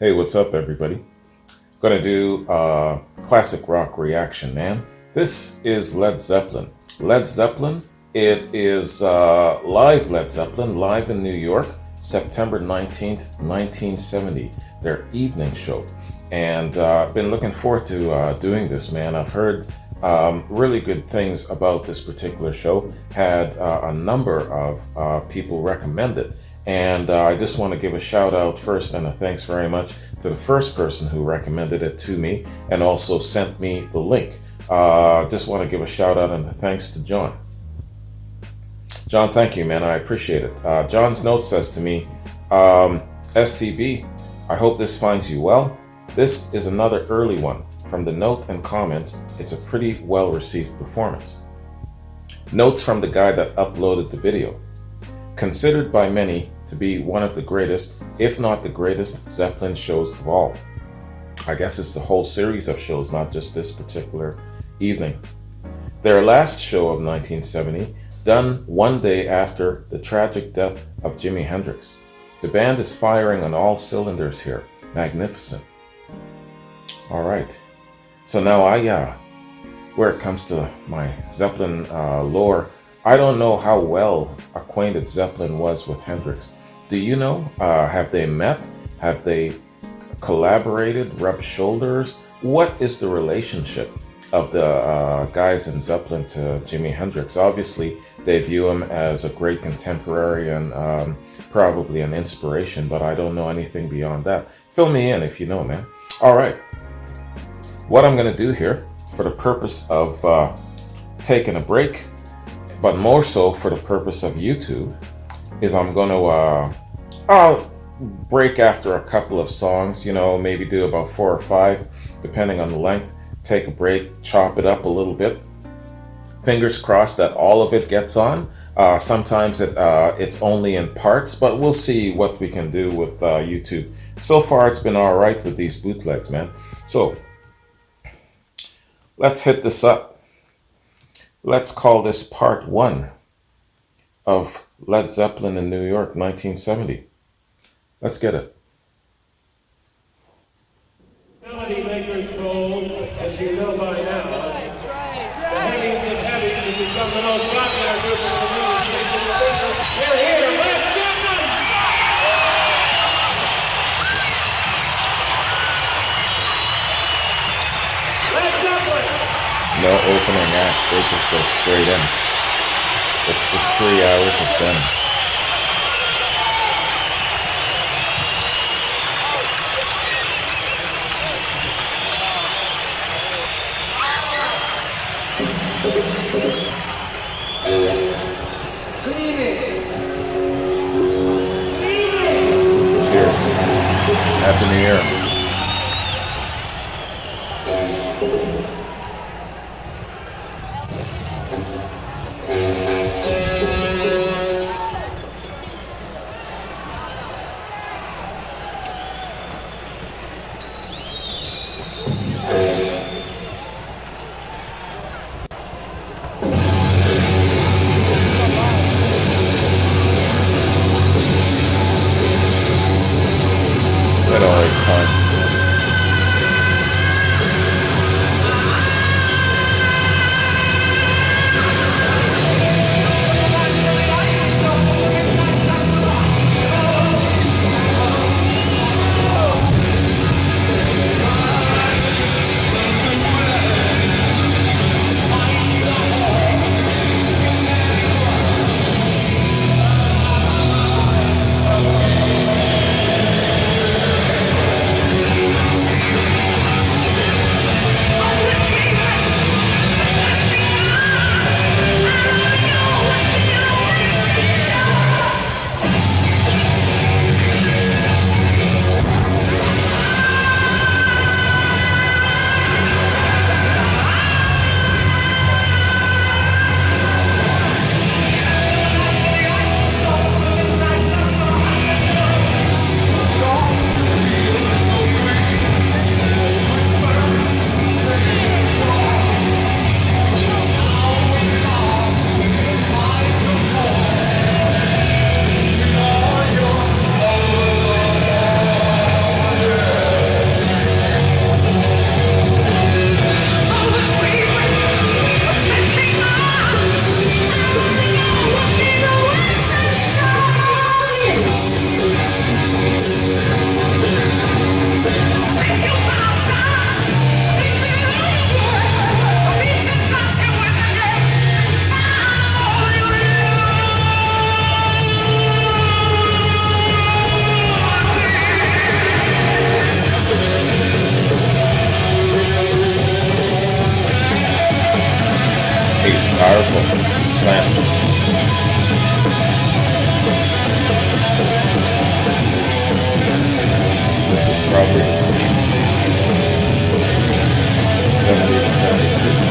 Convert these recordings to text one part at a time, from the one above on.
Hey, what's up, everybody? Gonna do a classic rock reaction, man. This is Led Zeppelin. Led Zeppelin, it is live Led Zeppelin, live in New York, September 19th, 1970, their evening show. And I've been looking forward to doing this, man. I've heard really good things about this particular show, had a number of people recommend it. And I just want to give a shout out first and a thanks very much to the first person who recommended it to me and also sent me the link. Just want to give a shout out and a thanks to John. John, thank you, man. I appreciate it. John's note says to me, STB, I hope this finds you well. This is another early one. From the note and comments, it's a pretty well received performance. Notes from the guy that uploaded the video. Considered by many to be one of the greatest, if not the greatest, Zeppelin shows of all. I guess it's the whole series of shows, not just this particular evening. Their last show of 1970, done one day after the tragic death of Jimi Hendrix. The band is firing on all cylinders here. Magnificent. All right. So now where it comes to my Zeppelin lore, I don't know how well acquainted Zeppelin was with Hendrix. Do you know? Have they met? Have they collaborated, rubbed shoulders? What is the relationship of the guys in Zeppelin to Jimi Hendrix? Obviously, they view him as a great contemporary and probably an inspiration, but I don't know anything beyond that. Fill me in if you know, man. All right. What I'm going to do here, for the purpose of taking a break, but more so for the purpose of YouTube, is I'm going to break after a couple of songs, maybe do about 4 or 5, depending on the length, take a break, chop it up a little bit. Fingers crossed that all of it gets on. Sometimes it's only in parts, but we'll see what we can do with YouTube. So far, it's been all right with these bootlegs, man. So let's hit this up. Let's call this part 1 of Led Zeppelin in New York, 1970. Let's get it. Melody makers gold, as you know by now. That's right. The heavies and heavies have become the most popular group of the music in the business. We're here, Led Zeppelin! Led Zeppelin! No opening acts, they just go straight in. It's just 3 hours of them. Cheers. Happy New Year. Always time. Powerful. Plant. This is probably his peak. 70 to 72.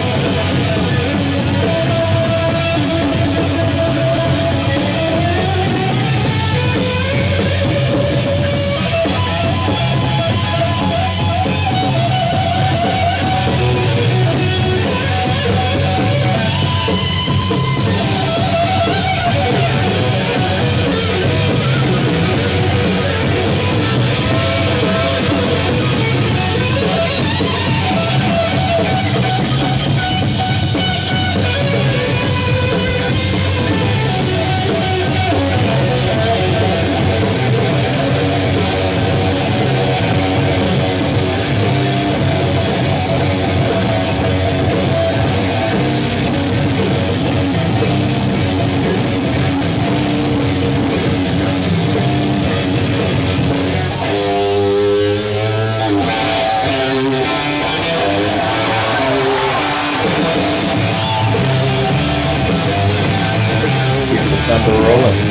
Just keep the thunder rolling.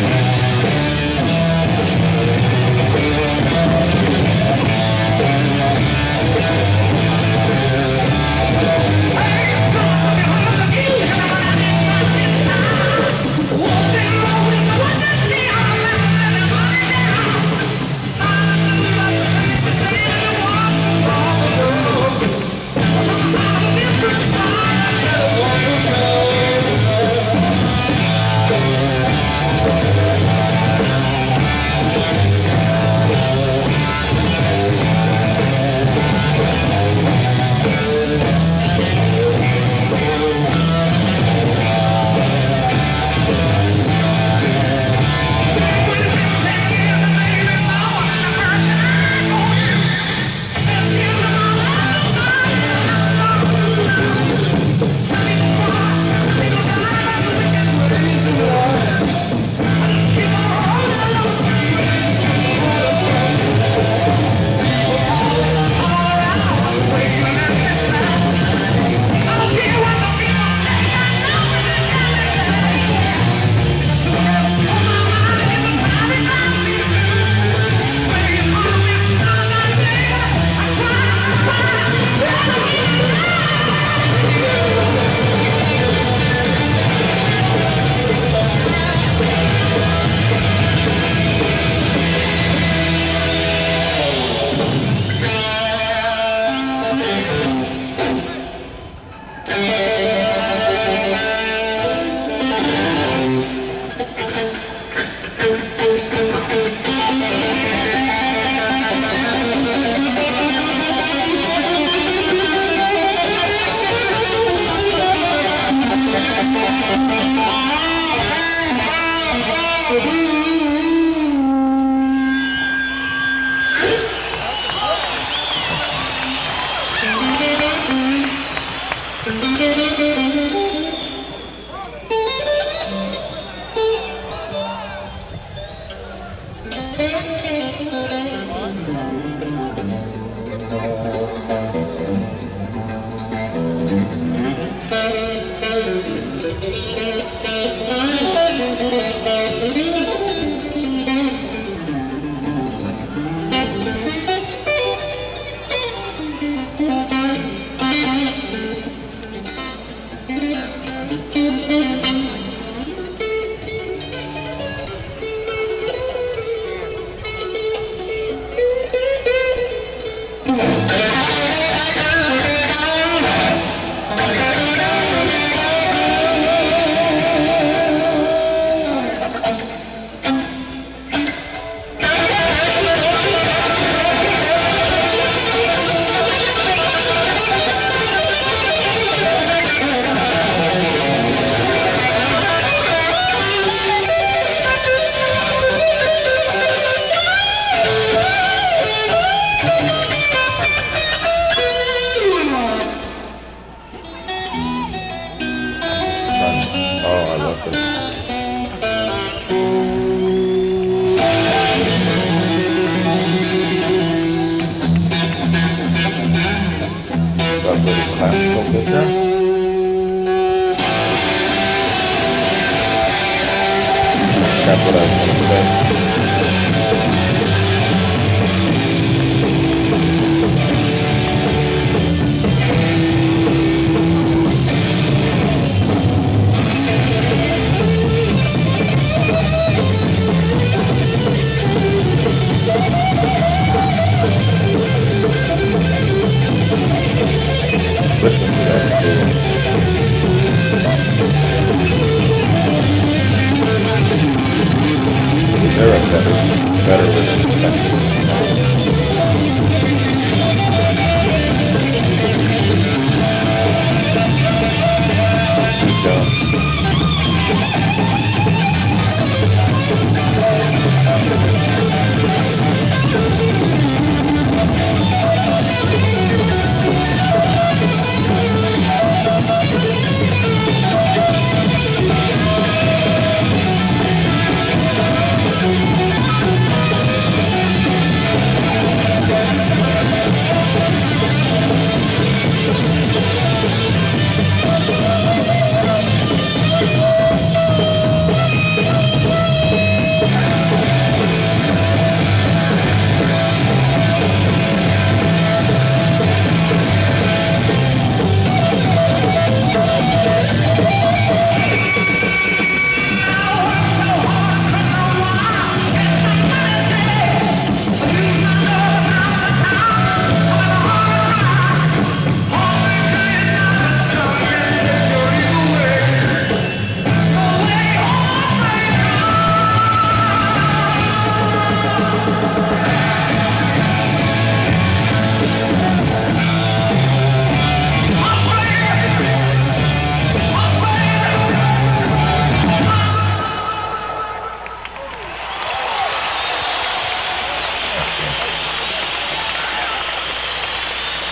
Just trying to. Oh, I love this. Got a little classical bit there. forgot what I was going to say. Listen to that boom. Is there a better rhythm section? I just two Johns.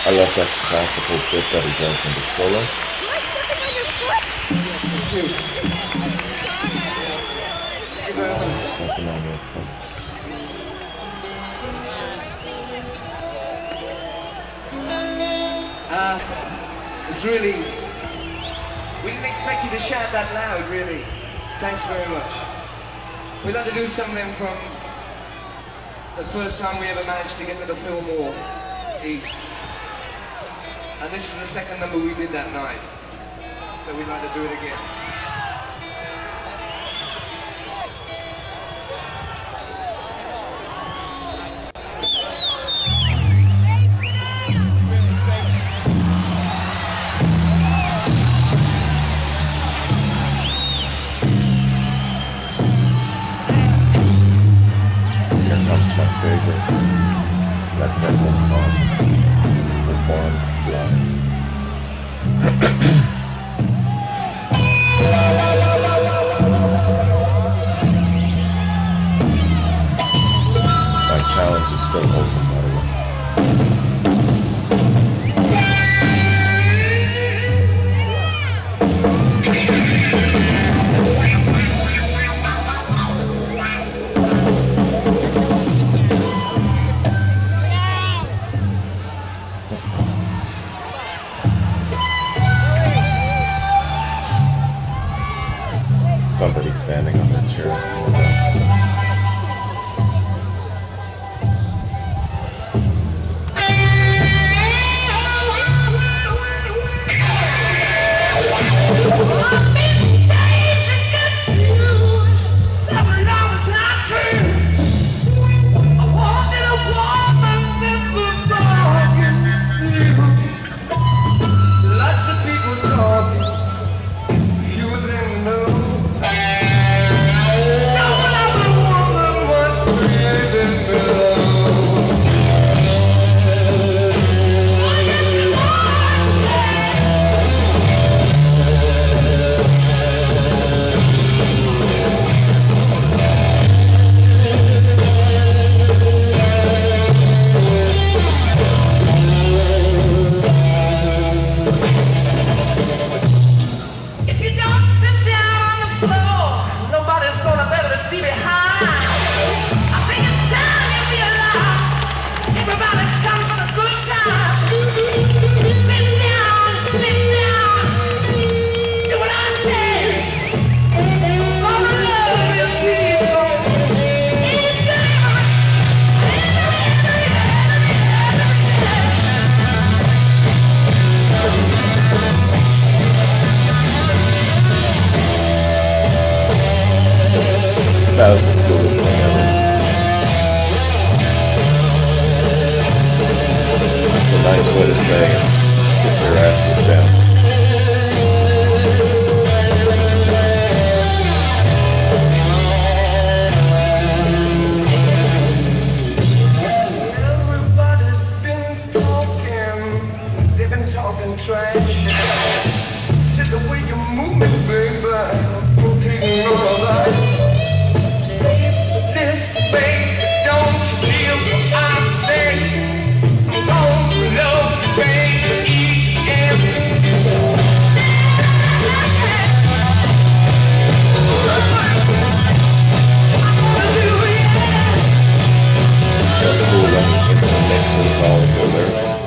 I love that classical bit that he does in the solo. Stepping on your foot. It's really, we didn't expect you to shout that loud, really. Thanks very much. We'd like to do something from the first time we ever managed to get to the Fillmore East. And this is the second number we did that night. So we'd like to do it again. Here comes my favorite Led Zeppelin song, performed live. My challenge is still open, by the way. Somebody standing on their chair. No doubt. Lots of people talking, few of them know. So Nice way to say it. Sit your asses down. Everybody's been talking, they've been talking trash. Said the way you move me, baby, I'm taking all of that. This, baby, don't you feel what I say? I'm gonna love you, baby, each and It's so cool when he intermixes all of the lyrics.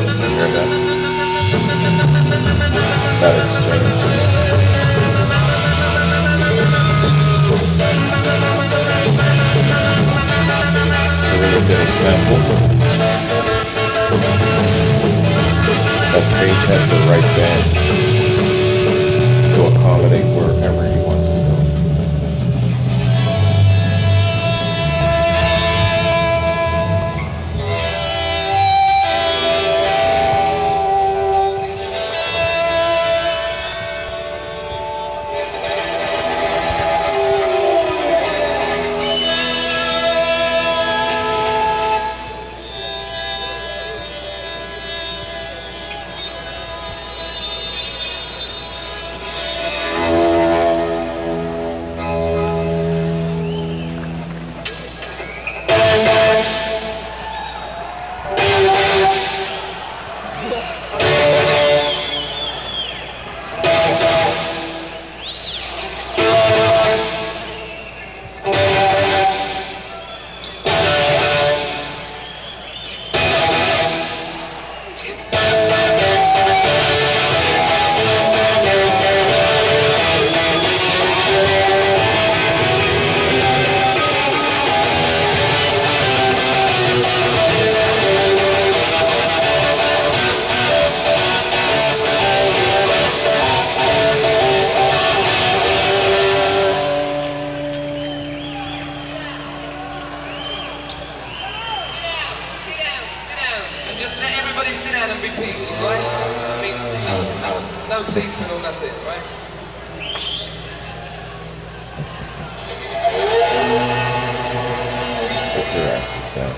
You hear that? That exchange. It's a really good example that Page has the right band to accommodate wherever he wants to go. just let everybody sit down and be peaceful, right? I mean, no policemen or nothing, right? Sit your asses down.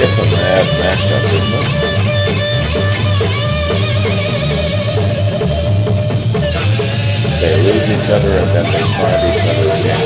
It's a mad mashup, isn't it? They lose each other and then they find each other again.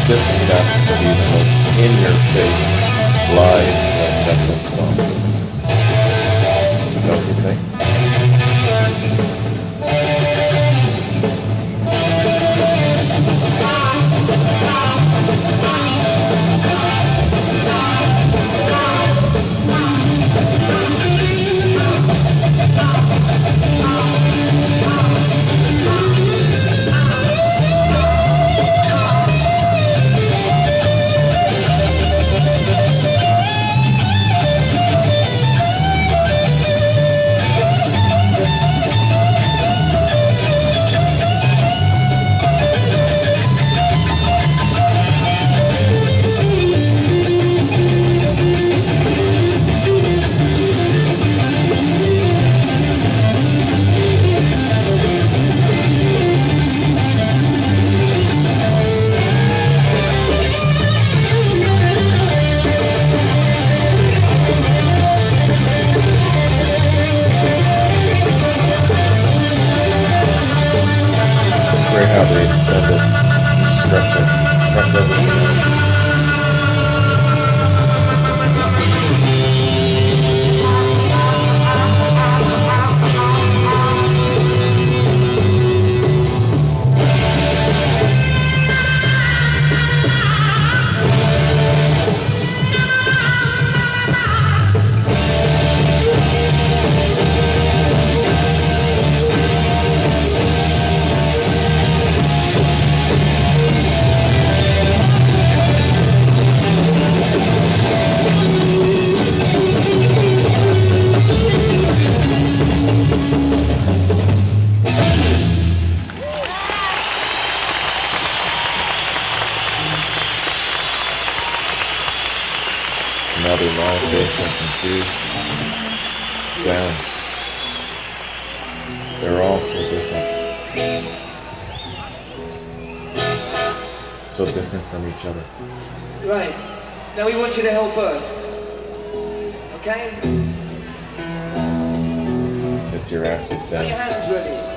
This has got to be the most in-your-face live Led Zeppelin song. Don't you think? Stretch it. Stretch everything out. Another live based and confused. Down. They're all so different. So different from each other. Right. Now we want you to help us. Okay? Sit your asses Put your down. hands ready.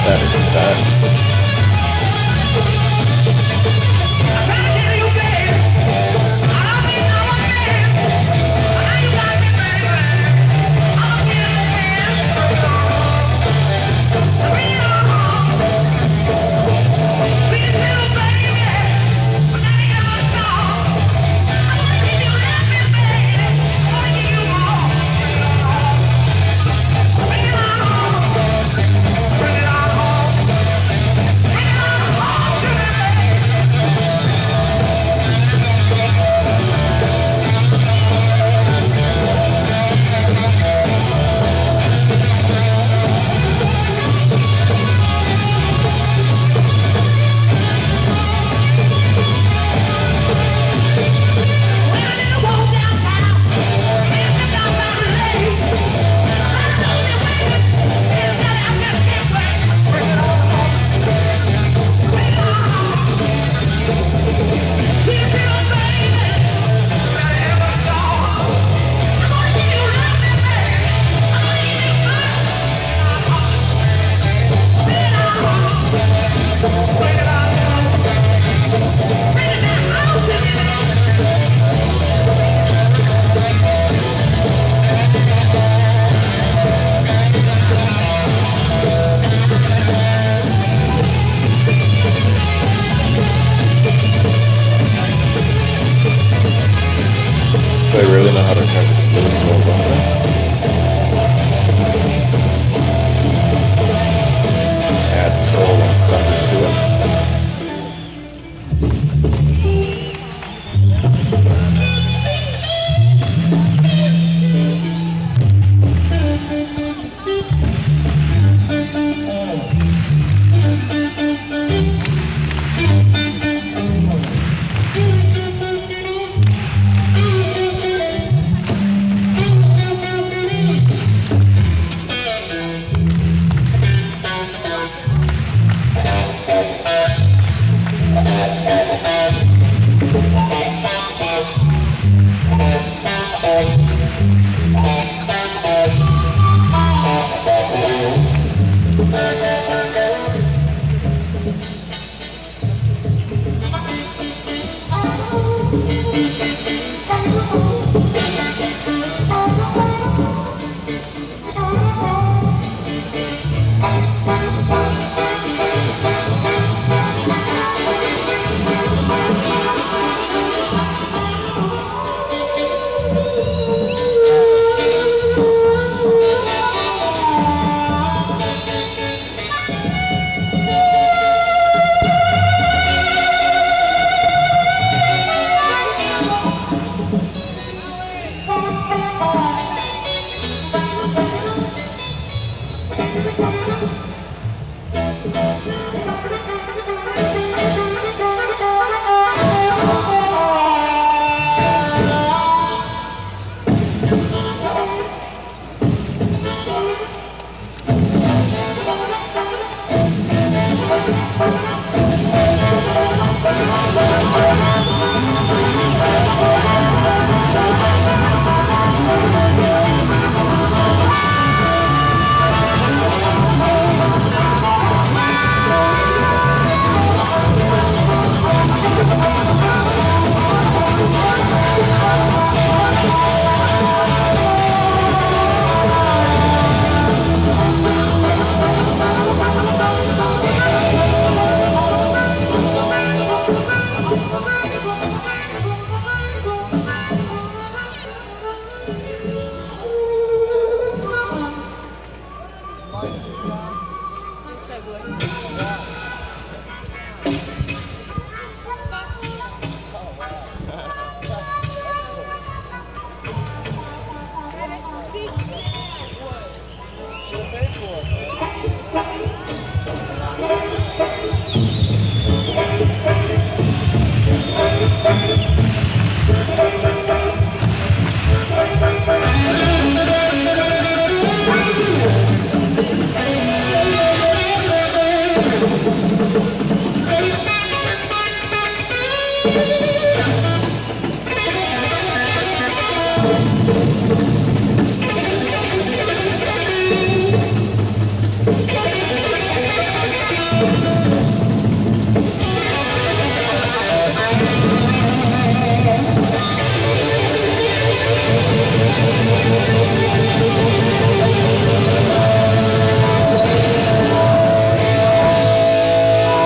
That is fast. soul and thunder to it.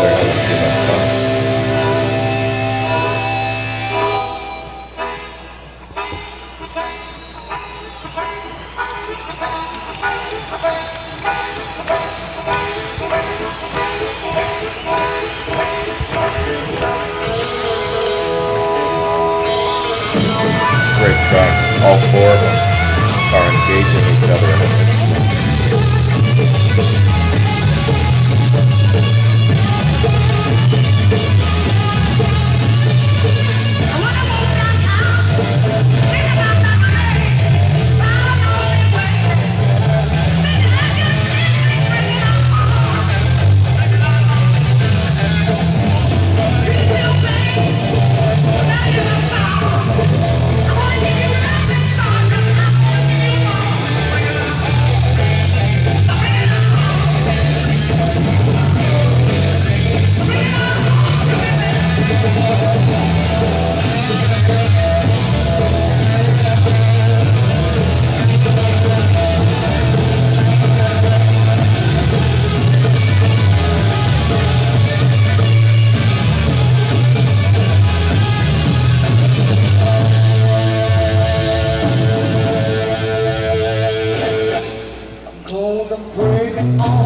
They're having too much fun. It's a great track. All four of them are engaging each other in an instrument. Nice.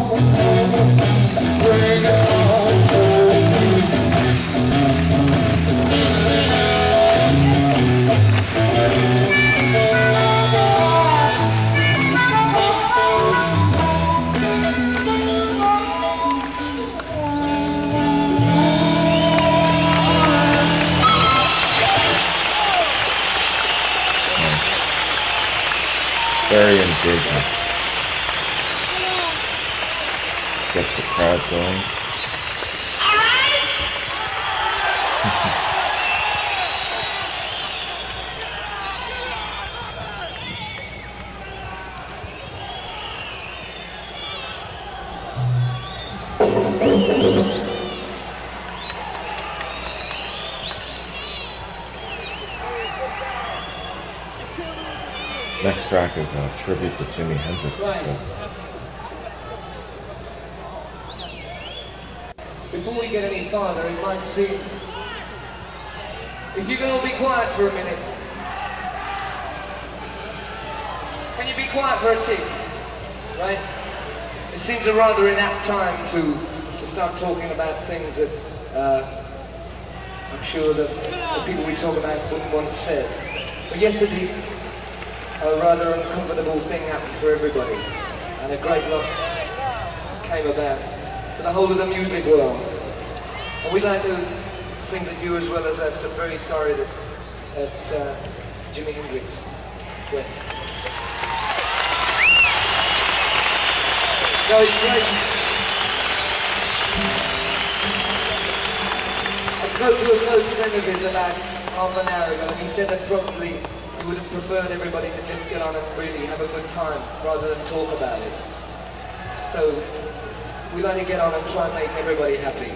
Very engaging. Gets the crowd going. Next track is a tribute to Jimi Hendrix, it says. Before we get any farther, it might seem... If you can all be quiet for a minute. Can you be quiet for a tick? Right? It seems a rather inapt time to start talking about things that I'm sure that the people we talk about wouldn't want said. But yesterday, a rather uncomfortable thing happened for everybody, and a great loss came about to the whole of the music world. And we'd like to think that you, as well as us, are very sorry that Jimi Hendrix went. No, it's great. I spoke to a close friend of his about half an hour ago, and he said that probably he would have preferred everybody to just get on and really have a good time rather than talk about it. So we like to get on and try and make everybody happy.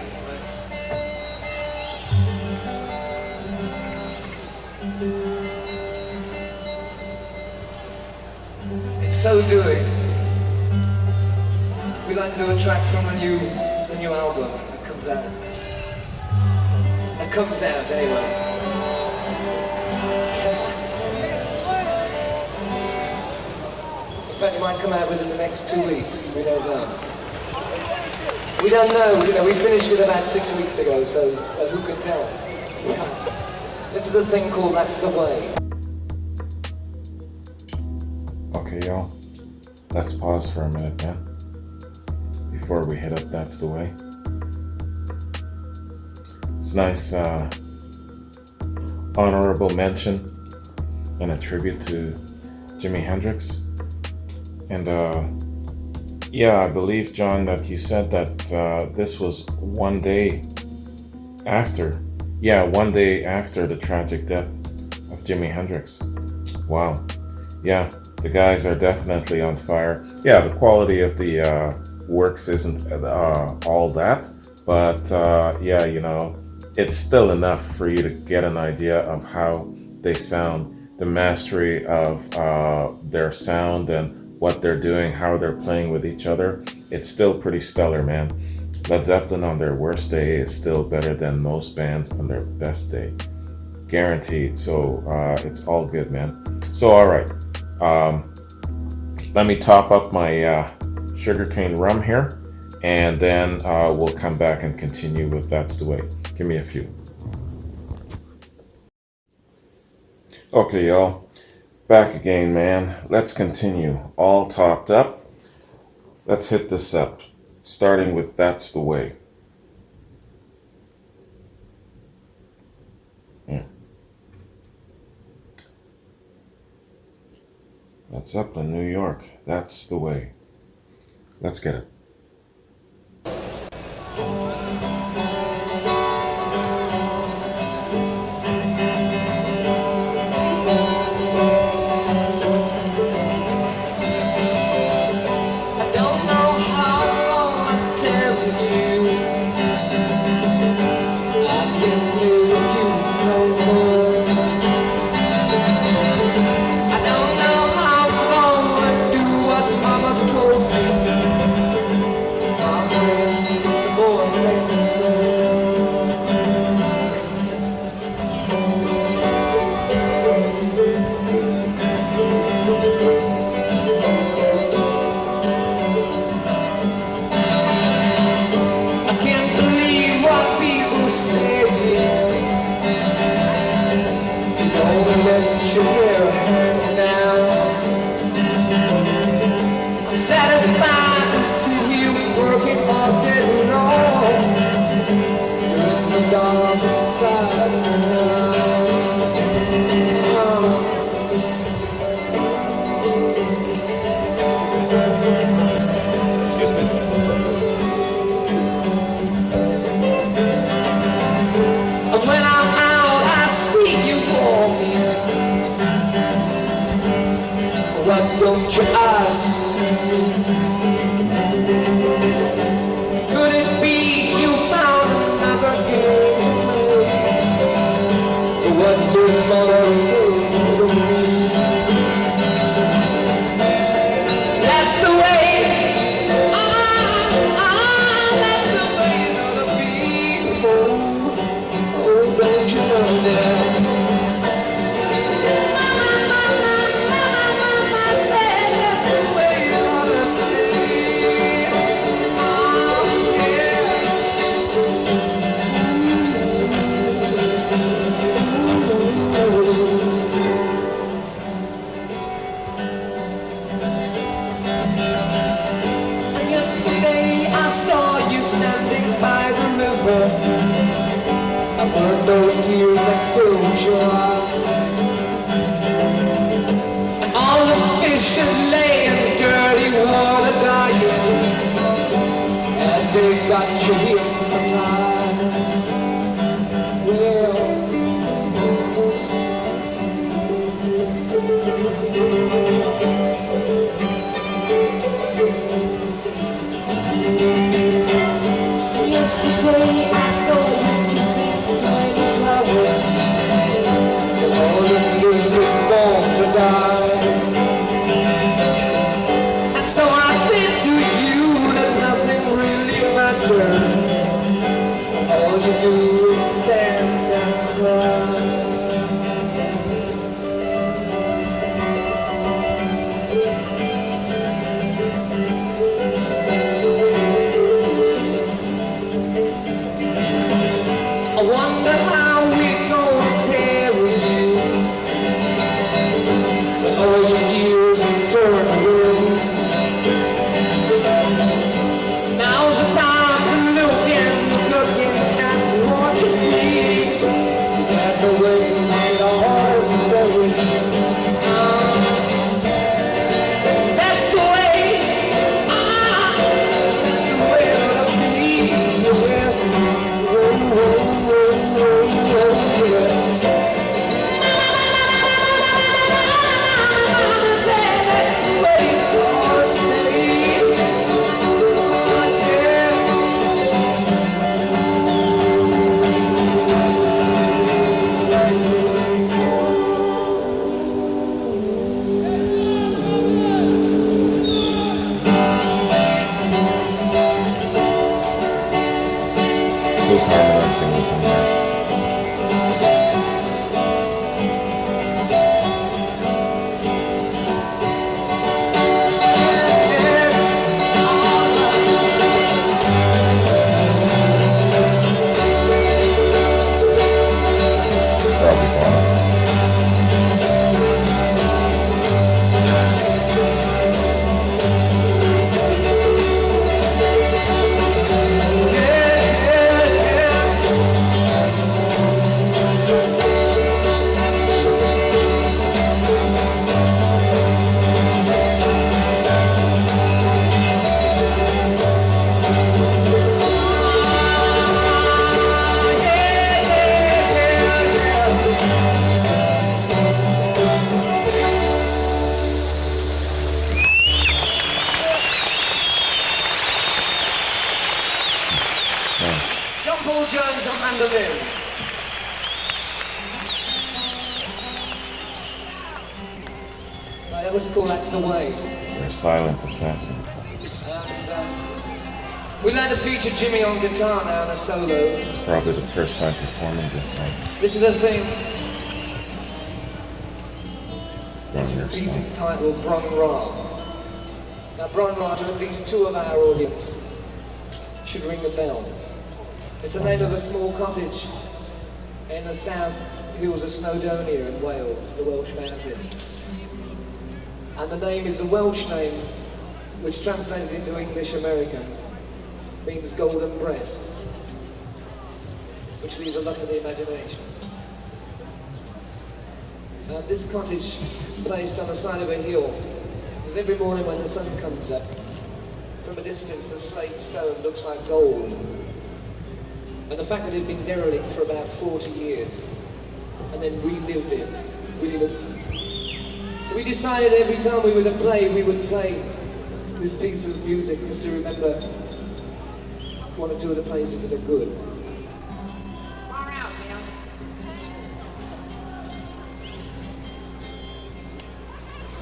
In so doing, we like to do a track from the new album that comes out. That comes out anyway. In fact, it might come out within the next 2 weeks. We don't know. We don't know. You know, we finished it about 6 weeks ago, so who can tell? This is a thing called That's the Way. Okay, y'all. Let's pause for a minute, man. Before we hit up That's the Way. It's nice honorable mention and a tribute to Jimi Hendrix. And yeah, I believe, John, that you said that this was one day after the tragic death of Jimi Hendrix. Wow. Yeah, the guys are definitely on fire. Yeah, the quality of the works isn't all that, but yeah, you know, it's still enough for you to get an idea of how they sound, the mastery of their sound and what they're doing, how they're playing with each other. It's still pretty stellar, man. Led Zeppelin on their worst day is still better than most bands on their best day. Guaranteed. So it's all good, man. So, all right. Let me top up my sugarcane rum here, and then we'll come back and continue with That's the Way. Give me a few. Okay, y'all. Back again, man. Let's continue. All topped up. Let's hit this up. Starting with That's the Way. Yeah. Led Zeppelin, New York. That's the Way. Let's get it. I don't know how I'm gonna do what Mama told me. those tears that filled your eyes. And all the fish that lay in dirty water dying, and they got you hypnotized. Well, yesterday I saw you kissing tiny flowers, and all it lives is born to die. And so I said to you that nothing really matters, and all you do is stand and cry. I wonder how we're gonna tear with you when all your years have turned away. Now's the time to look at what you see. Is that the way it ought to stay? That's the way, that's the way it ought to be. Yeah. Who's harmonizing with him there? It's probably Bono. Nice. John Paul Jones on mandolin. Right, let's call that the way. Their silent assassin. And we'd like to feature Jimmy on guitar now in a solo. It's probably the first time performing this song. This is a thing. One This year is a piece song. entitled Bron Ra. Now Bron Ra, to at least two of our audience, should ring a bell. It's the name of a small cottage in the south hills of Snowdonia in Wales, the Welsh mountain. And the name is a Welsh name which translates into English American means golden breast, which leaves a lot to the imagination. And this cottage is placed on the side of a hill, because every morning when the sun comes up, from a distance the slate stone looks like gold. And the fact that it had been derelict for about 40 years and then relived it really looked. We decided every time we were to play, we would play this piece of music just to remember one or two of the places that are good. Far out, man.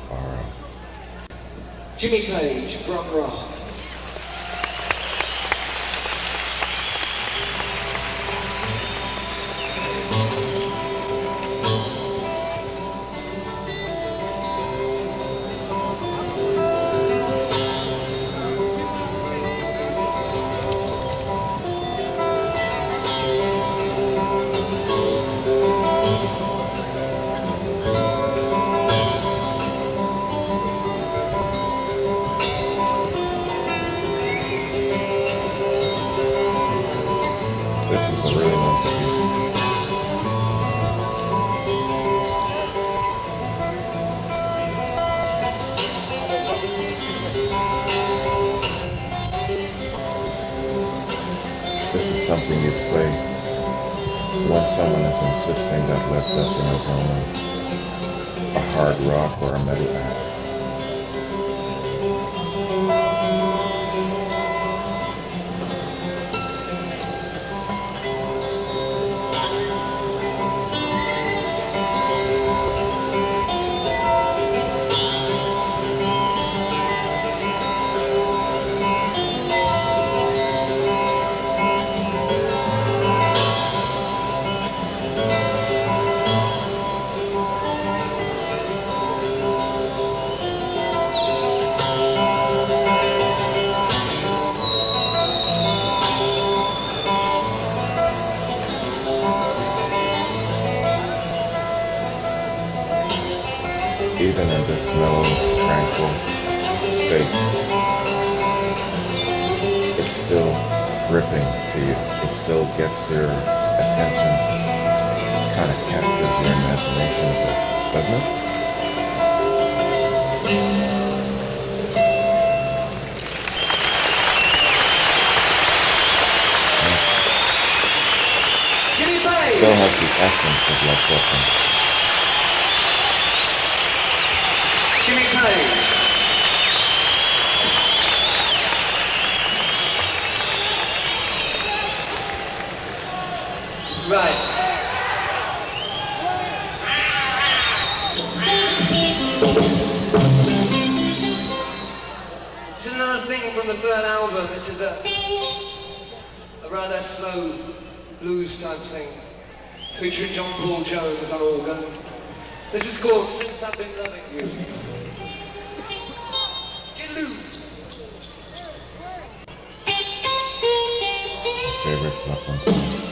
Far out. Jimmy Page, Bron Ra. This is a really nice piece. This is something you play when someone is insisting that Led Zeppelin is only a hard rock or a metal act. Even in this mellow, tranquil state, it's still gripping to you. It still gets your attention, kind of captures your imagination a bit, doesn't it? Yes. Still has the essence of Led Zeppelin. Jimmy Page. Right. This is another thing from the third album. This is a rather slow blues type thing, featuring John Paul Jones on organ. This is called Since I've Been Loving You. Get loose. Favorite Zeppelin song.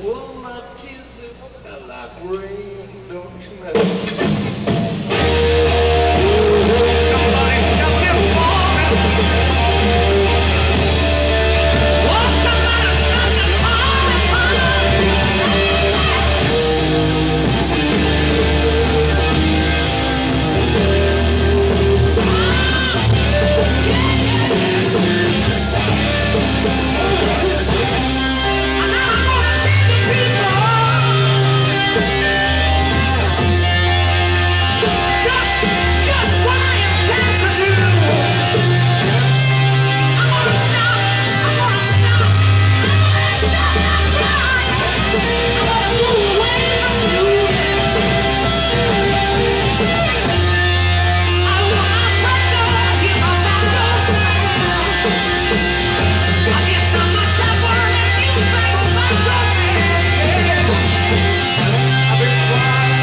Well, my tears fell like rain, don't you know? Somebody's coming for me. Oh, somebody's coming just what I intend to do. I'm gonna stop. I'm gonna stop. I'm gonna stop my crying. I'm gonna move away from you. I wanna put love in my mouth. I guess I'm not that word and you think about me. I've been crying.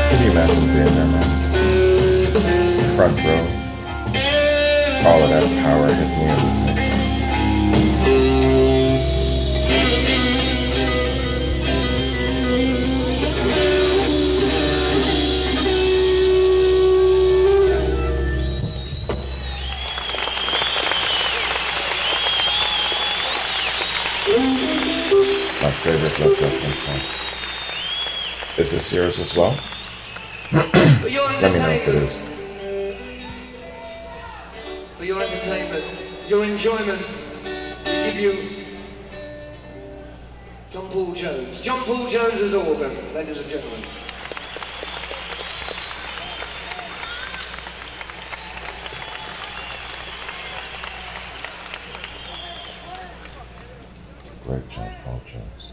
Can you imagine being there, man? Front row. All of that power hit me in the face. My favorite Led Zeppelin song. Is this yours as well? For your Let me know if it entertainment, is. for your entertainment, your enjoyment, we give you John Paul Jones. John Paul Jones's organ, ladies and gentlemen. Great John Paul Jones.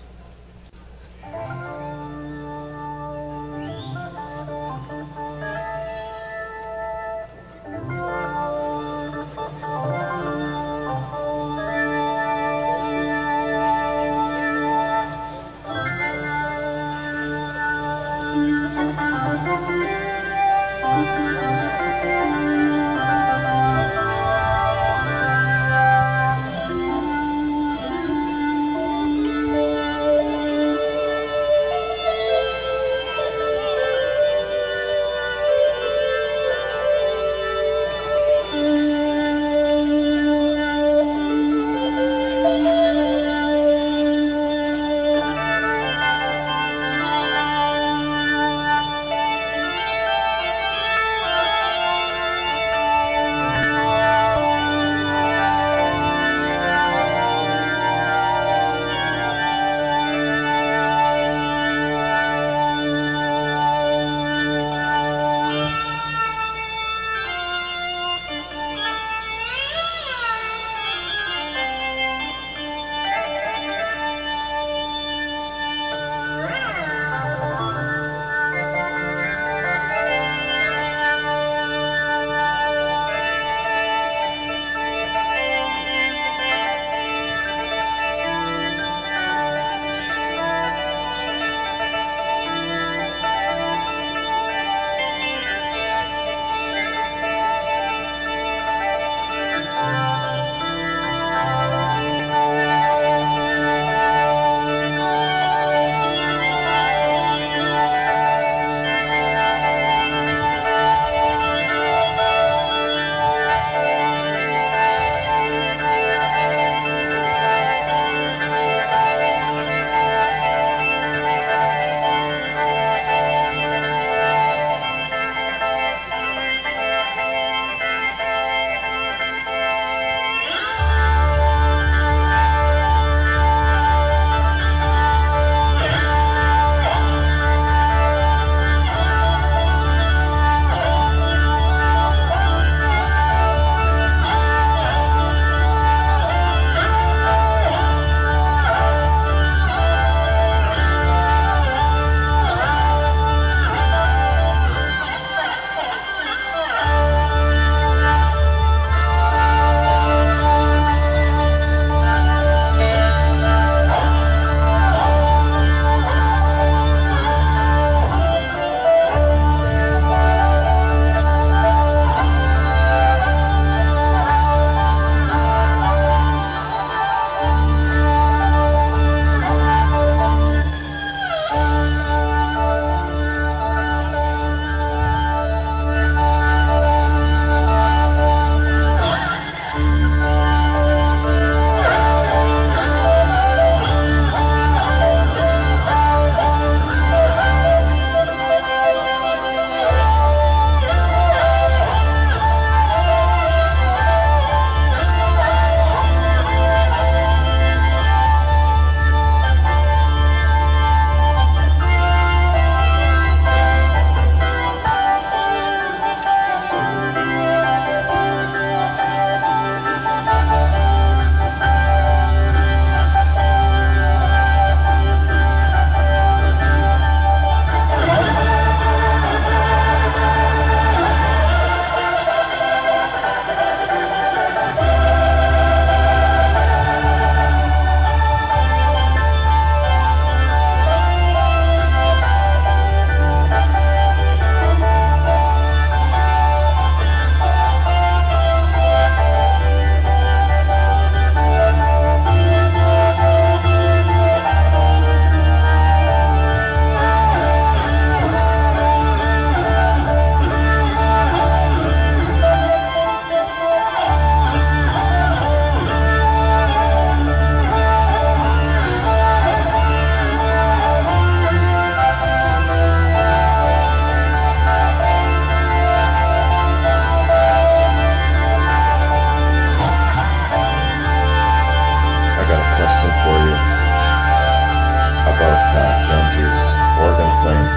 Jones's organ playing.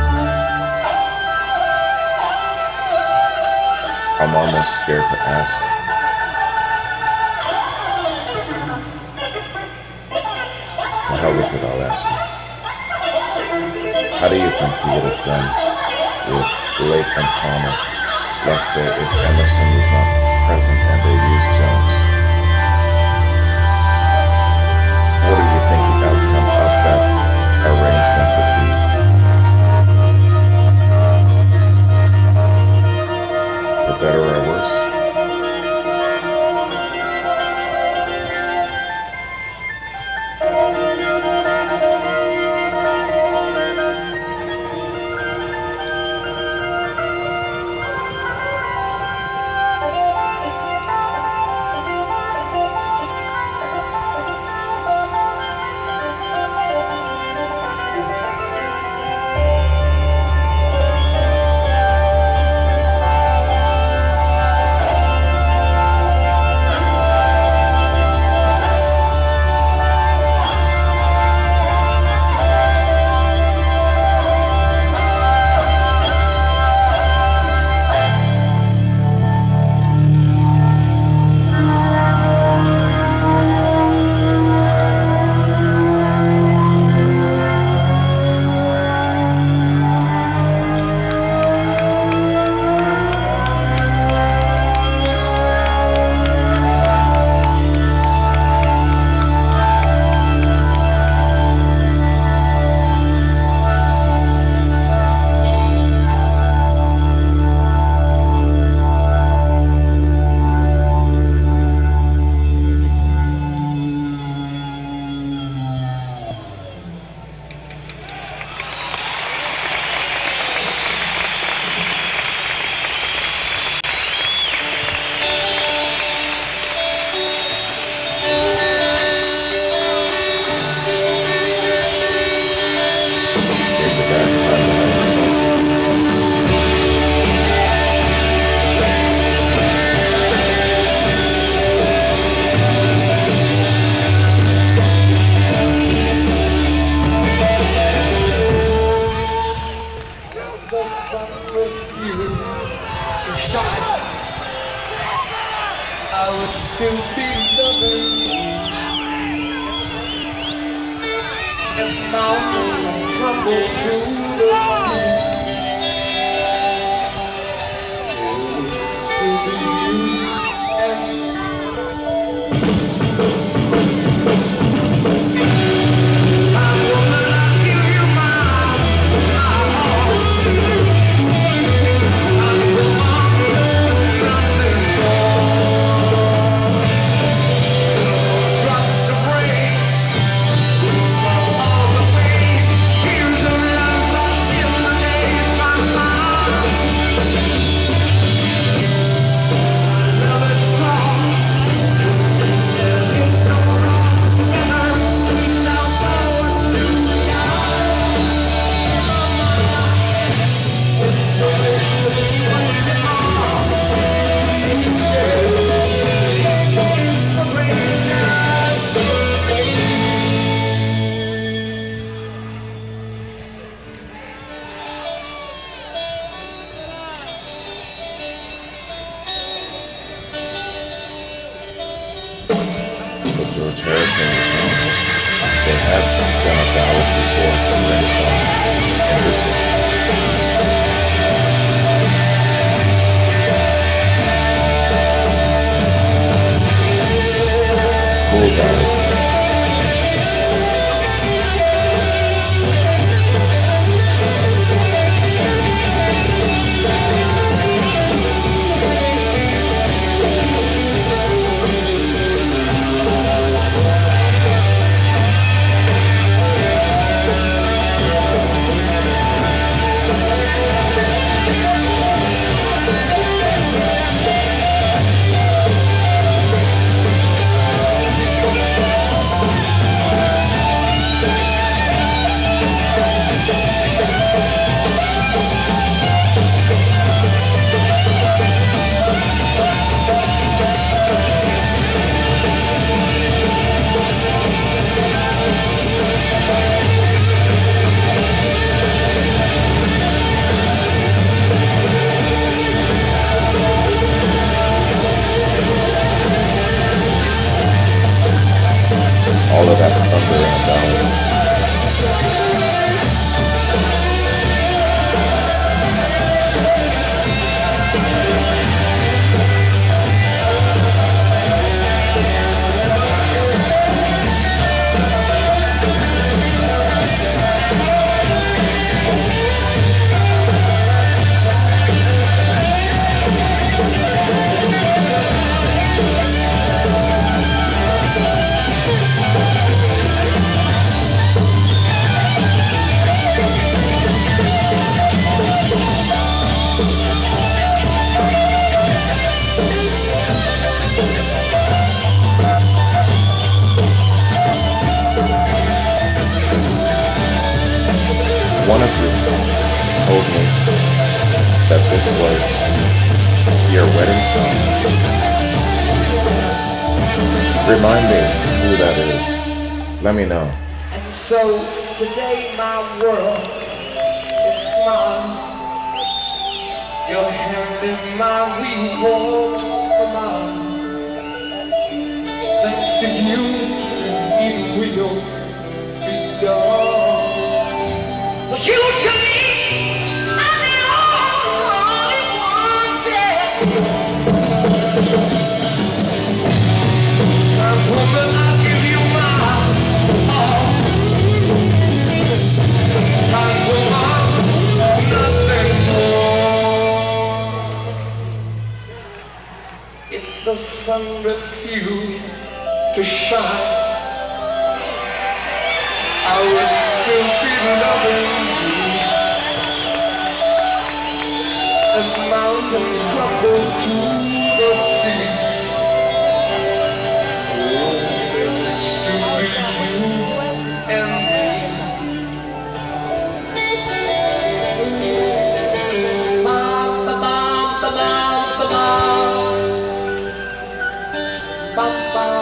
I'm almost scared to ask. To hell with it, I'll ask you. How do you think he would have done with Lake and Palmer? Let's say if Emerson was not present and they used Jones. What do you think the outcome of that arrangement would be? For better or worse? It's time to have a smoke. The sun refused to shine, I would still be loving you. If mountains crumble to the sea, it would still be you and me. So George Harrison was wrong. They had done a ballad before, a rain song, and this one. Cool ballad. One of you told me that this was your wedding song. Remind me who that is. Let me know. And so today my world it smiles. Your hand in my reward for mine. Thanks to you, it will be done. But you to me, I'm the only one said. My woman, I'll give you my all. My woman, nothing more. If the sun refused to shine, I would still be loving you. As mountains crumble to the sea, oh, there would still be you and me. Ba ba ba ba ba ba ba ba.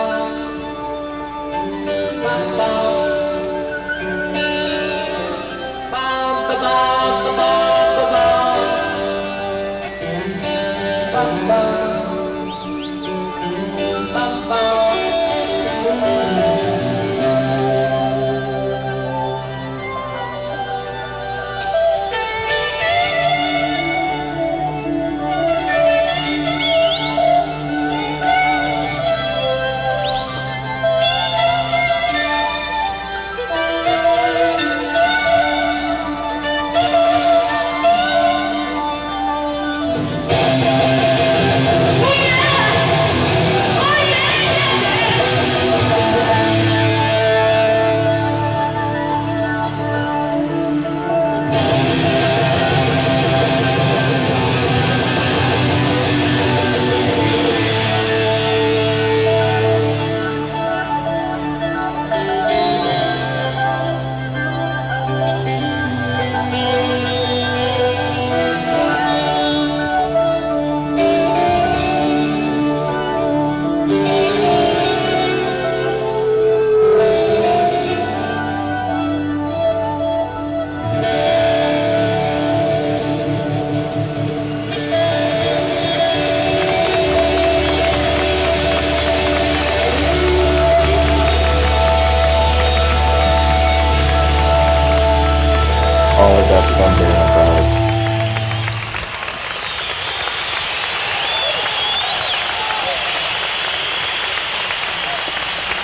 All of that thunder about.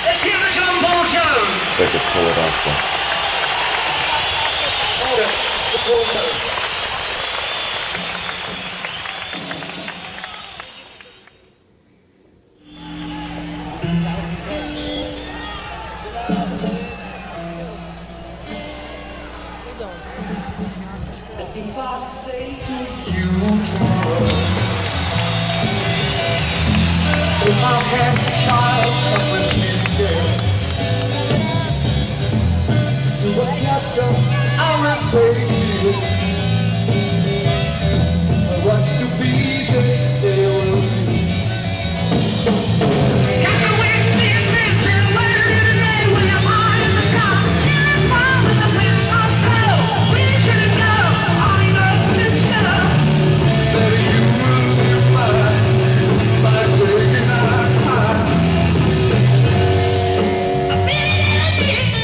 Let's hear the John Paul Jones. They could pull it off though. Order, the Paul Jones. If I say to you tomorrow, if I had a child come with me again, to a castle I will take you. What's to be, they say will be. Got the wind being lifted, waiting in the day when you're high in the sky. In this world with the winds of blow, we shouldn't go, all he knows is snow. That you will be mine by taking our time. A minute and a minute.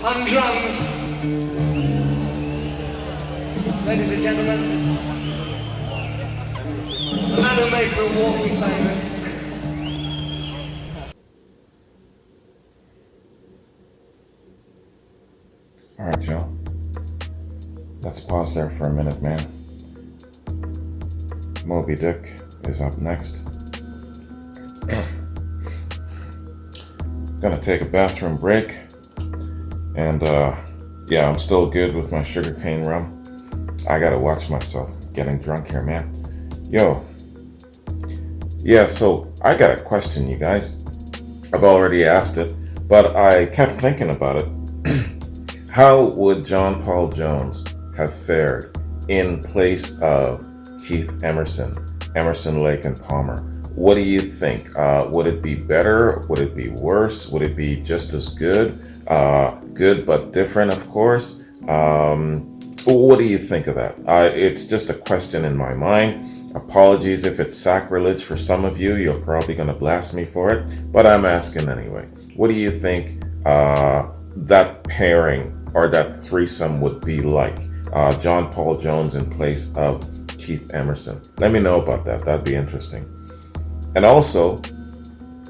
on drums. Ladies and gentlemen, the man who made Milwaukee famous. All right, Joe. Let's pause there for a minute, man. Moby Dick is up next. Gonna take a bathroom break. And yeah, I'm still good with my sugarcane rum. I gotta watch myself getting drunk here, man. Yo. Yeah, so I got a question, you guys. I've already asked it, but I kept thinking about it. How would John Paul Jones have fared in place of Keith Emerson, Emerson, Lake and Palmer? What do you think? Would it be better? Would it be worse? Would it be just as good? Good but different, of course. What do you think of that? It's just a question in my mind. Apologies if it's sacrilege for some of you. You're probably going to blast me for it, but I'm asking anyway. What do you think that pairing or that threesome would be like? John Paul Jones in place of Keith Emerson. Let me know about that. That'd be interesting. And also,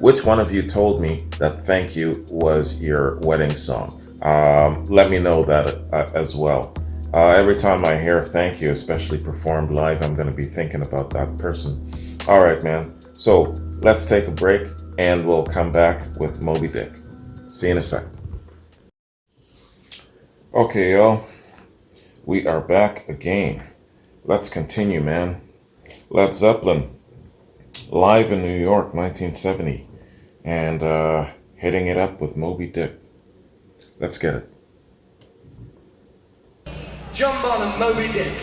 which one of you told me that Thank You was your wedding song? Let me know that as well. Every time I hear Thank You, especially performed live, I'm going to be thinking about that person. All right, man. So let's take a break and we'll come back with Moby Dick. See you in a sec. Okay, y'all. We are back again. Let's continue, man. Led Zeppelin, live in New York, 1970. And hitting it up with Moby Dick. Let's get it. John Paul and Moby Dick.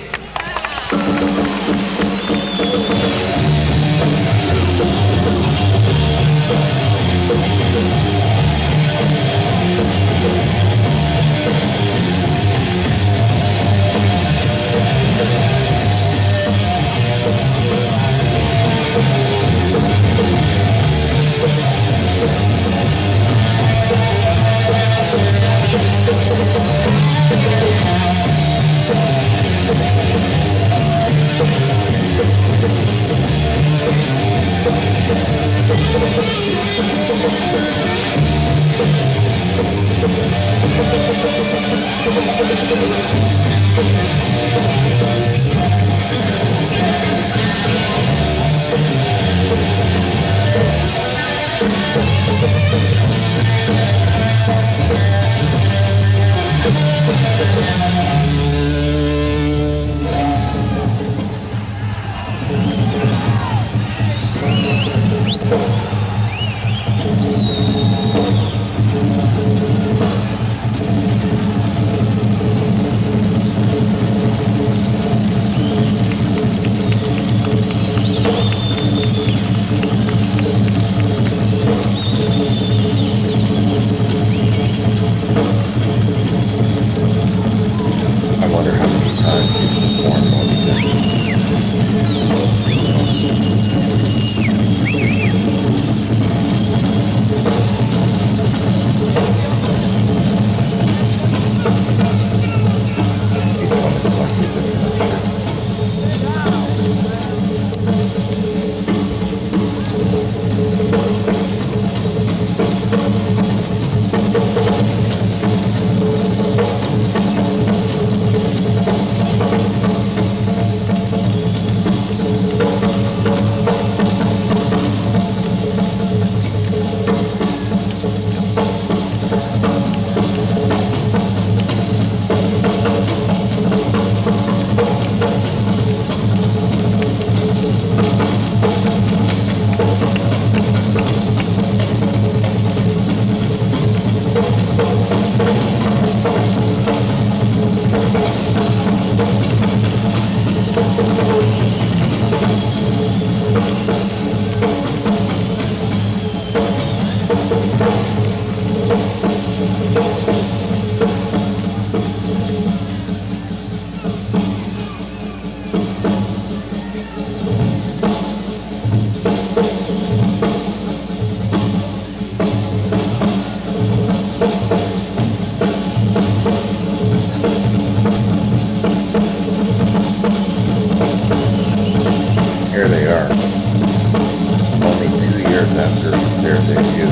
debut,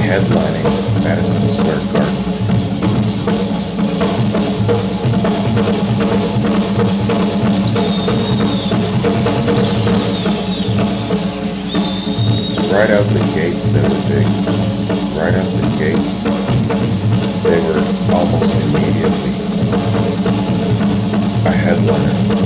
headlining Madison Square Garden. Right out the gates, they were big. Right out the gates, they were almost immediately a headliner.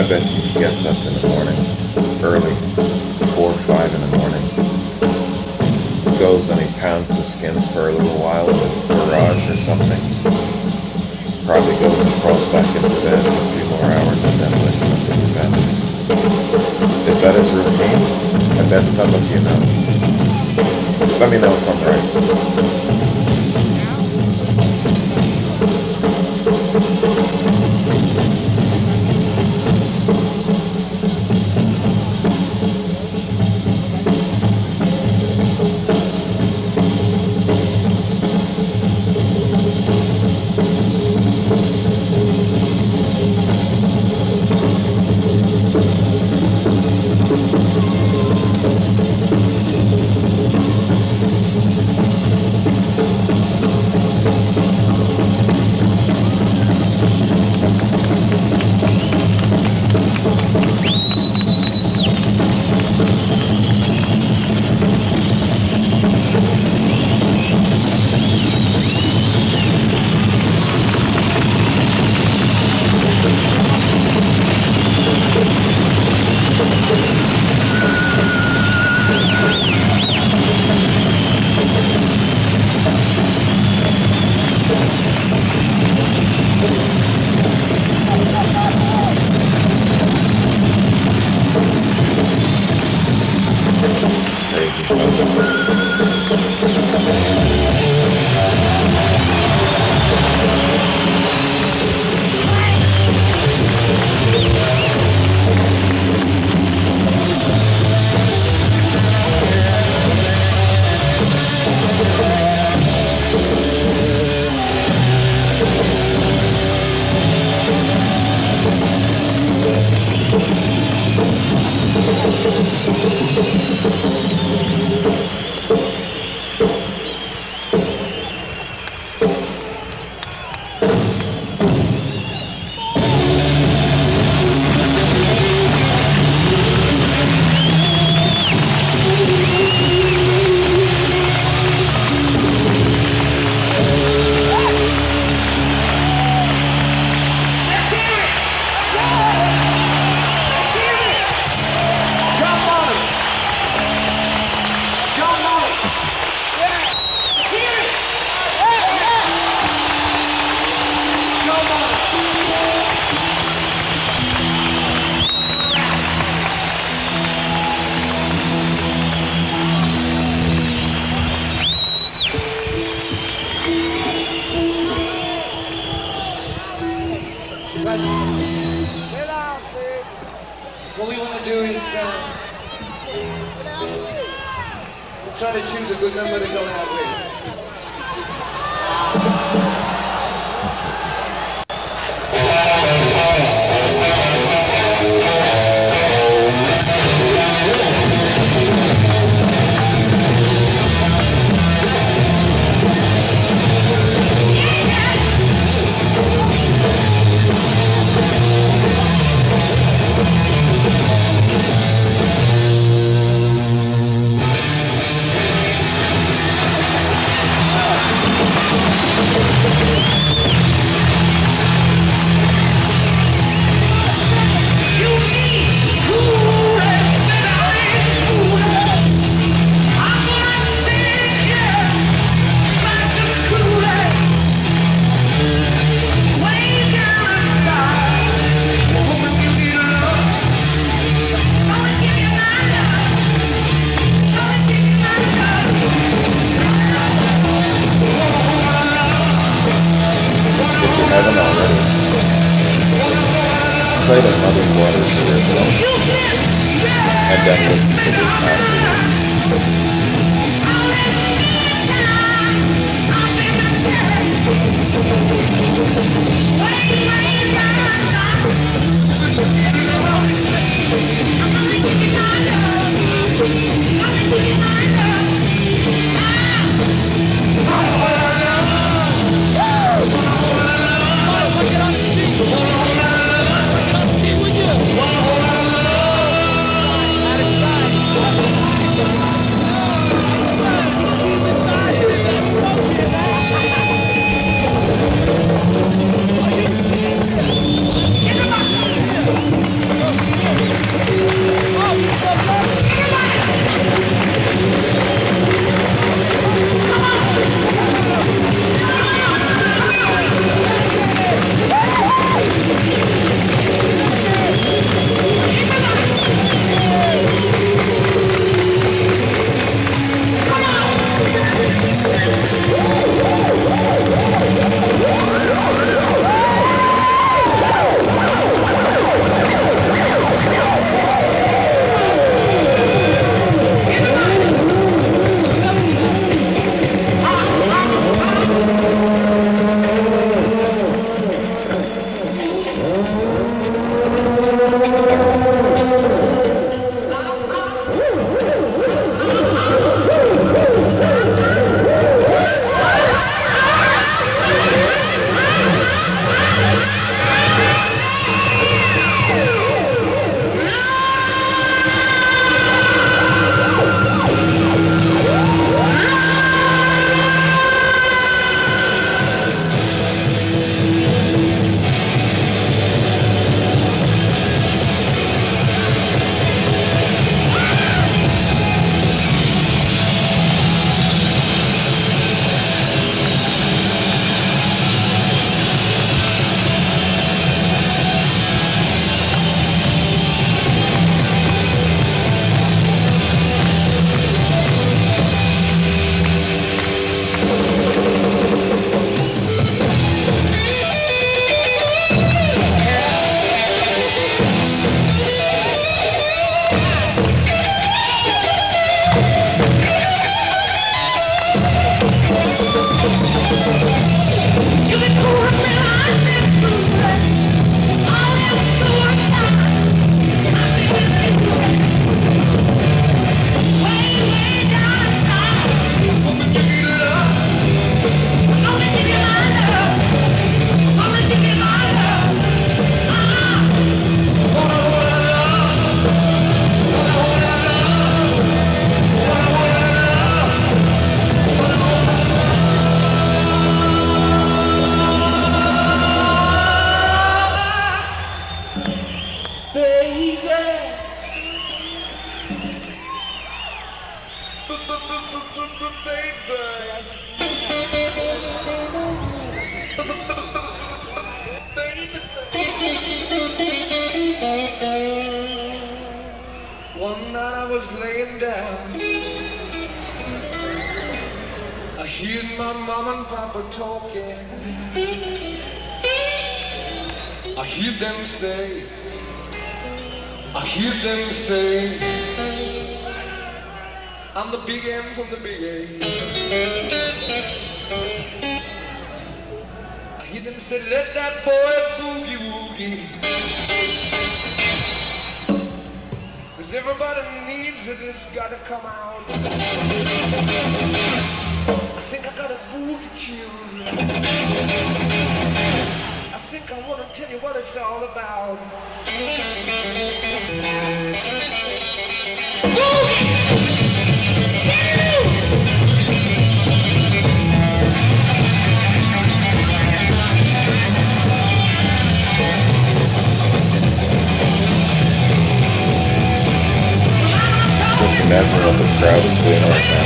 I bet you he gets up in the morning, early, 4 or 5 in the morning, goes and he pounds the skins for a little while in the garage or something. Probably goes and crawls back into bed for a few more hours and then wakes up with the family. Is that his routine? I bet some of you know. Let me know if I'm right. Crazy fellow. What we want to do is try to choose a good number to go out with. If you haven't already, play the Muddy Waters original and then listen to this afterwards. breaking down. I hear my mom and papa talking. I hear them say, I'm the big M from the big A. I hear them say, let that boy boogie woogie. 'Cause everybody needs it, it's gotta come out. I think I got a boogie children. I think I wanna tell you what it's all about. Just imagine what the crowd is doing right now.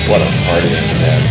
What a partying cat.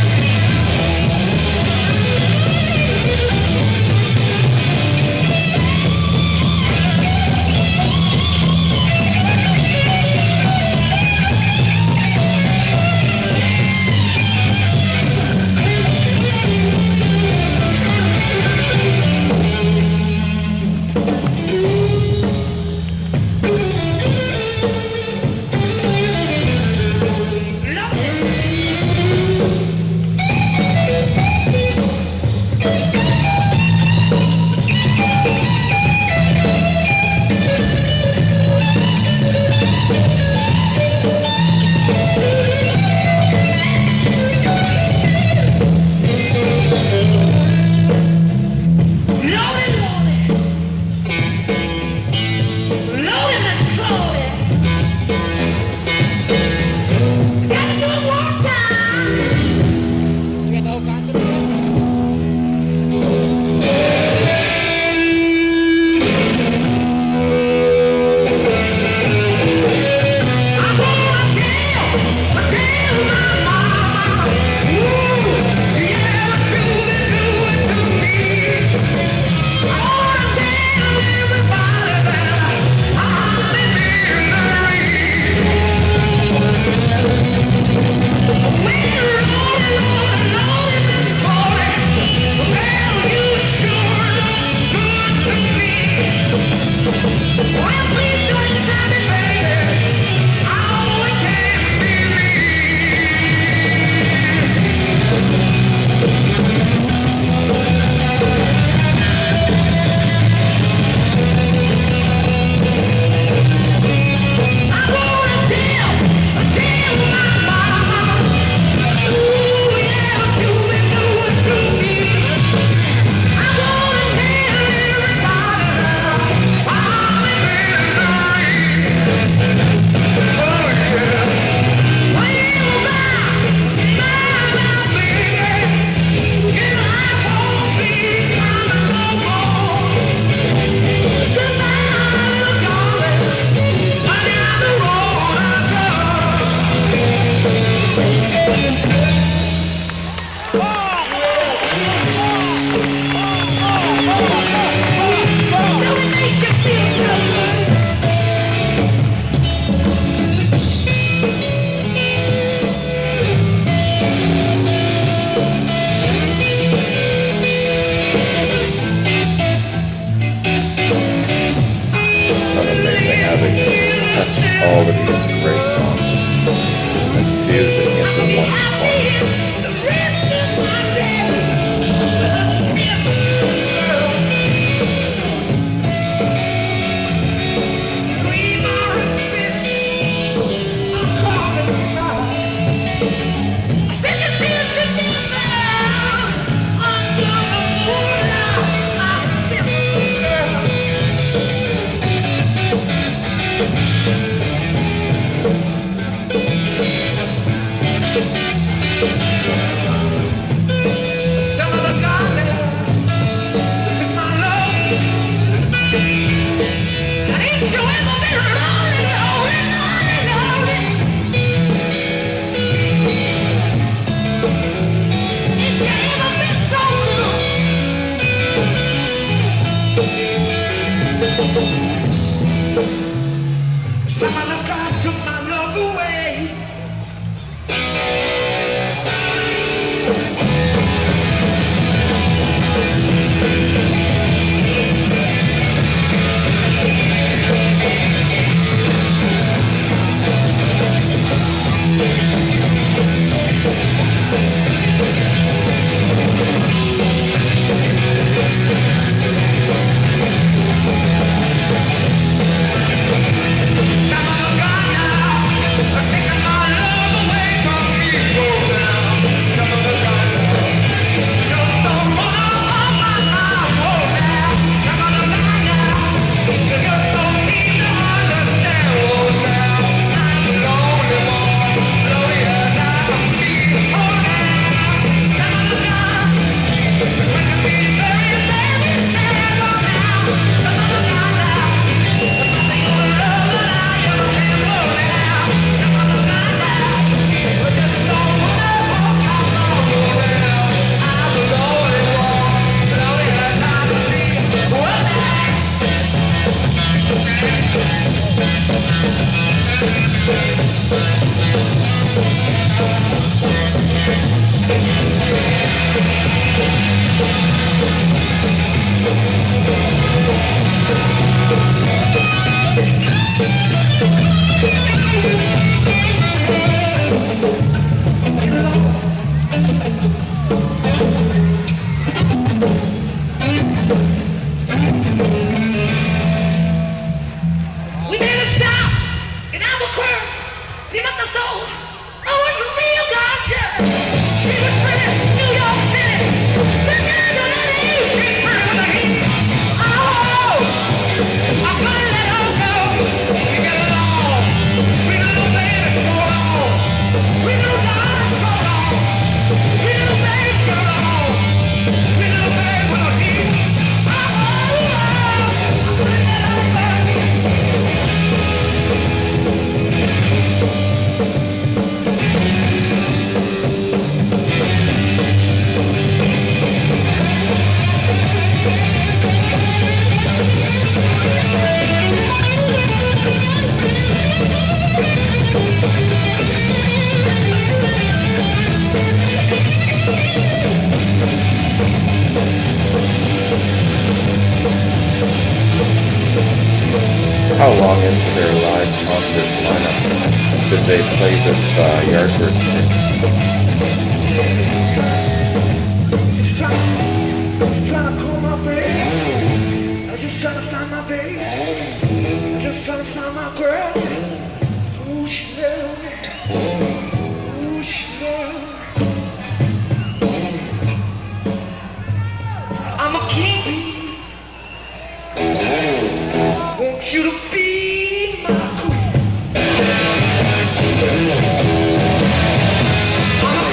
catch all of these great songs, just infuse it into one performance. How long into their live concert lineups did they play this Yardbirds tune? Just trying to call my baby. I'm just trying to find my baby. I'm just trying to find my girl. Ooh, she love me. Ooh, she love me. I'm a king bee. Want you to be my queen. I'm a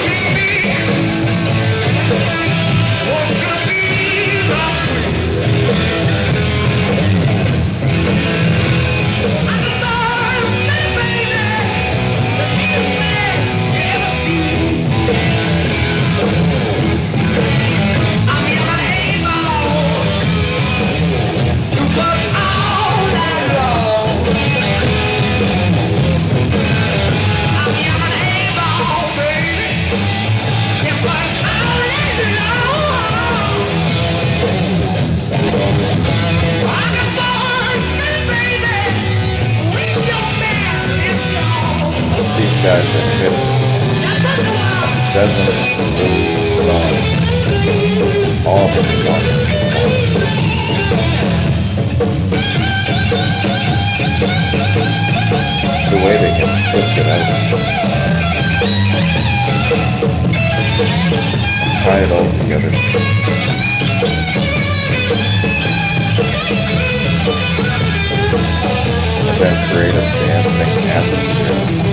guys have hit a dozen blues songs, all in one performance. The way they can switch it out and tie it all together. And then create a dancing atmosphere.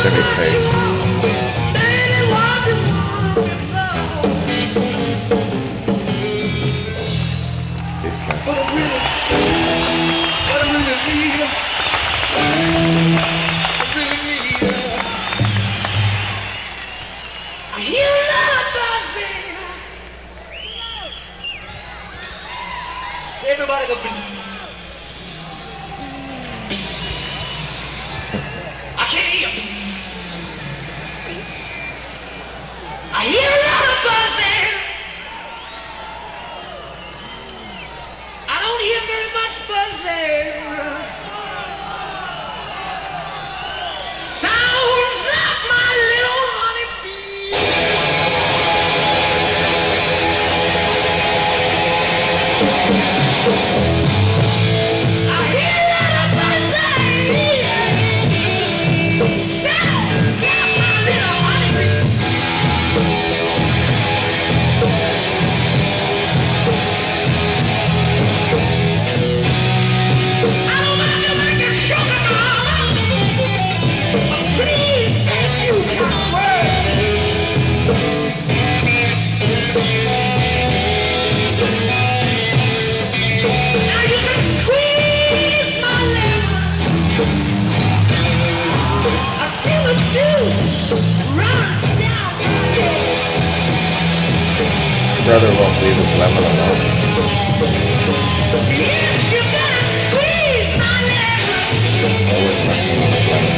Jimmy Page. These guys. Everybody go. I can't hear. I hear a lot of buzzing. I don't hear very much buzzing. Sounds like my little honeybee. I hear a lot of buzzing. Sounds like my little honeybee. I don't mind you making sugar now, but please say few kind words. Now you can squeeze my lemon until the juice runs down my neck. Brother won't leave his lemon alone. Yes, you gotta squeeze my lemon Always messing with his lemon.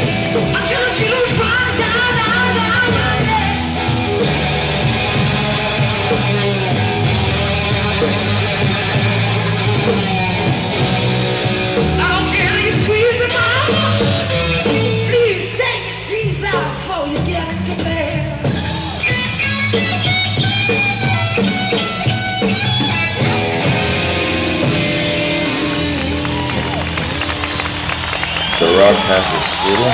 until the juice runs down my neck. I don't care if you squeeze it, mama. Please take your teeth out before you get into bed. The Rock has his strudel.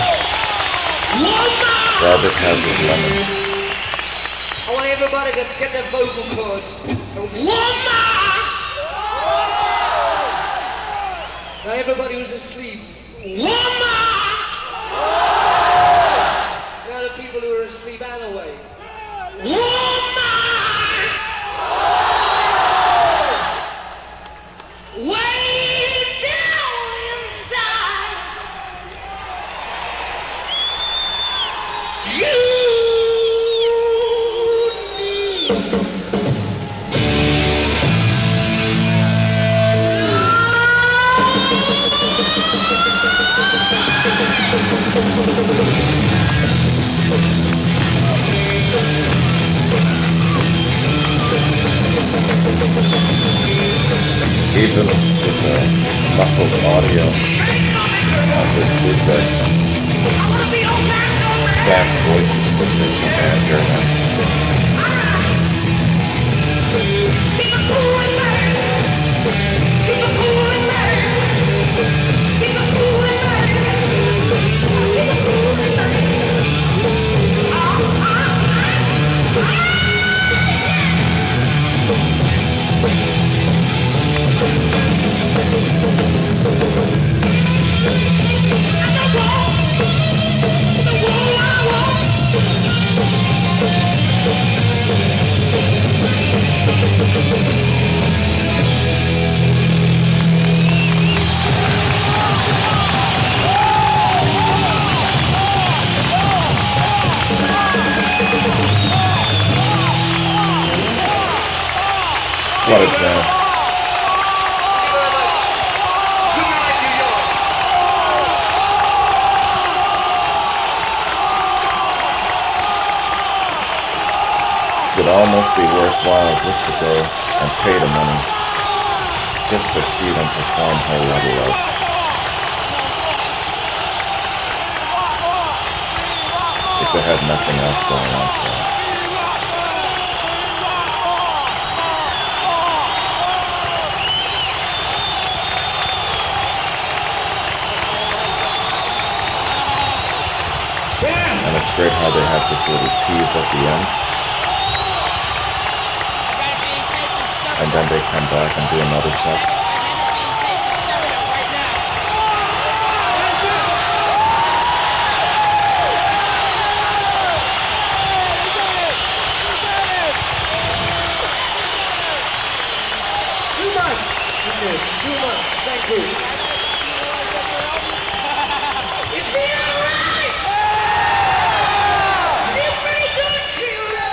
Woman! Robert has his lemon. I want everybody to get their vocal cords. Woman! Now everybody who's asleep. Woman! Now the people who are even with the muffled audio of this bootleg, Vance voice is just in command here now. What a jam. Could almost be worthwhile just to go and pay the money just to see them perform Whole Lotta Love. If they had nothing else going on for them. And it's great how they have this little tease at the end. And then they come back and do another set. Too much. Thank you. You feel alright? I feel pretty good, children.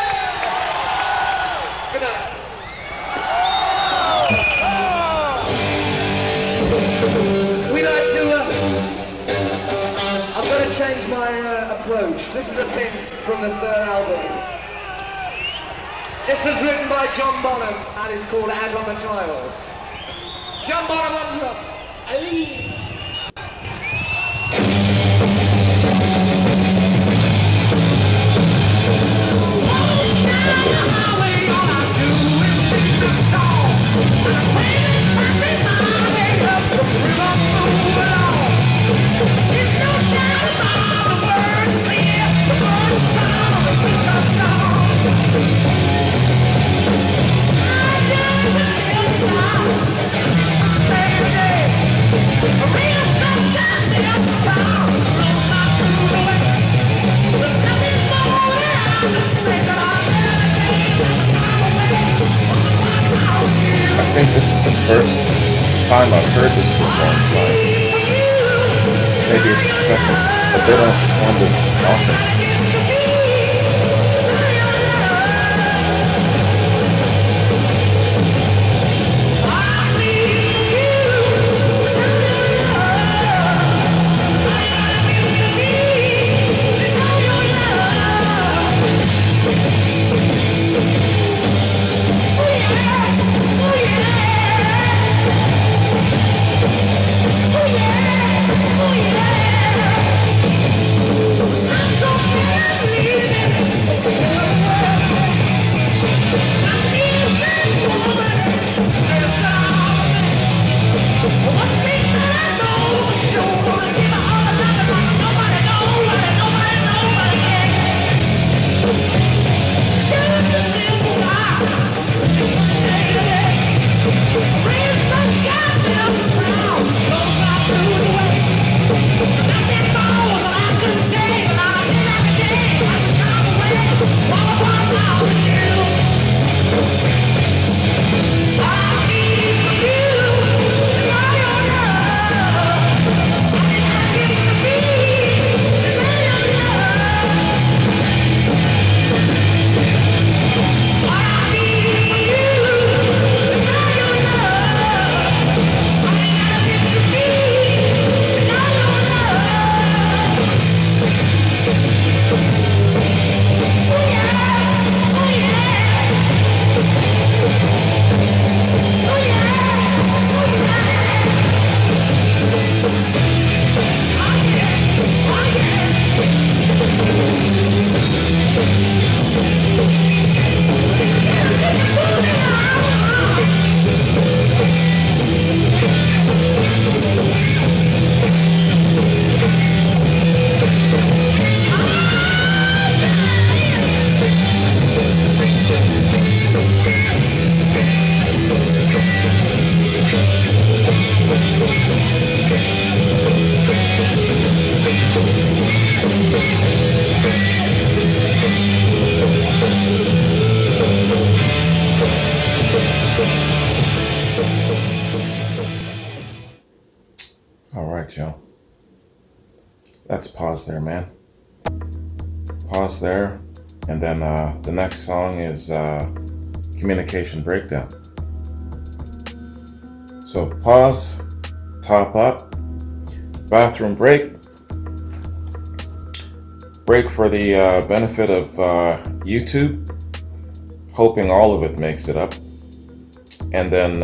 Good night. We like to, I'm going to change my approach. This is a thing from the third album. This was written by John Bonham and is called Out on the Tiles. John Bonham on drums. Ali. I think this is the first time I've heard this performed live. Maybe it's the second, but they don't perform this often. I'm so Let's pause there, man. Pause there. And then the next song is Communication Breakdown. So pause, top up, bathroom break. Break for the benefit of YouTube. Hoping all of it makes it up. And then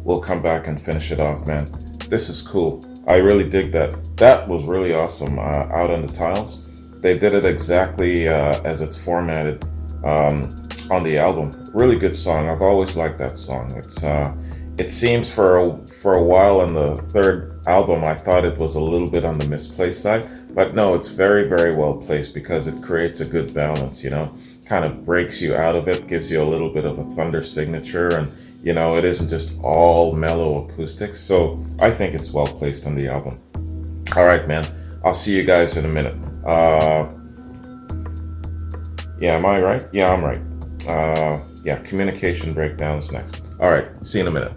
we'll come back and finish it off, man. This is cool. I really dig that. That was really awesome out on the tiles. They did it exactly as it's formatted on the album. Really good song. I've always liked that song. It seems for a while in the third album, I thought it was a little bit on the misplaced side, but no, it's very, very well placed because it creates a good balance. Kind of breaks you out of it, gives you a little bit of a thunder signature, and it isn't just all mellow acoustics. So I think it's well placed on the album. All right, man. I'll see you guys in a minute. Yeah, am I right? Yeah, I'm right. Yeah, Communication Breakdown's next. All right, see you in a minute.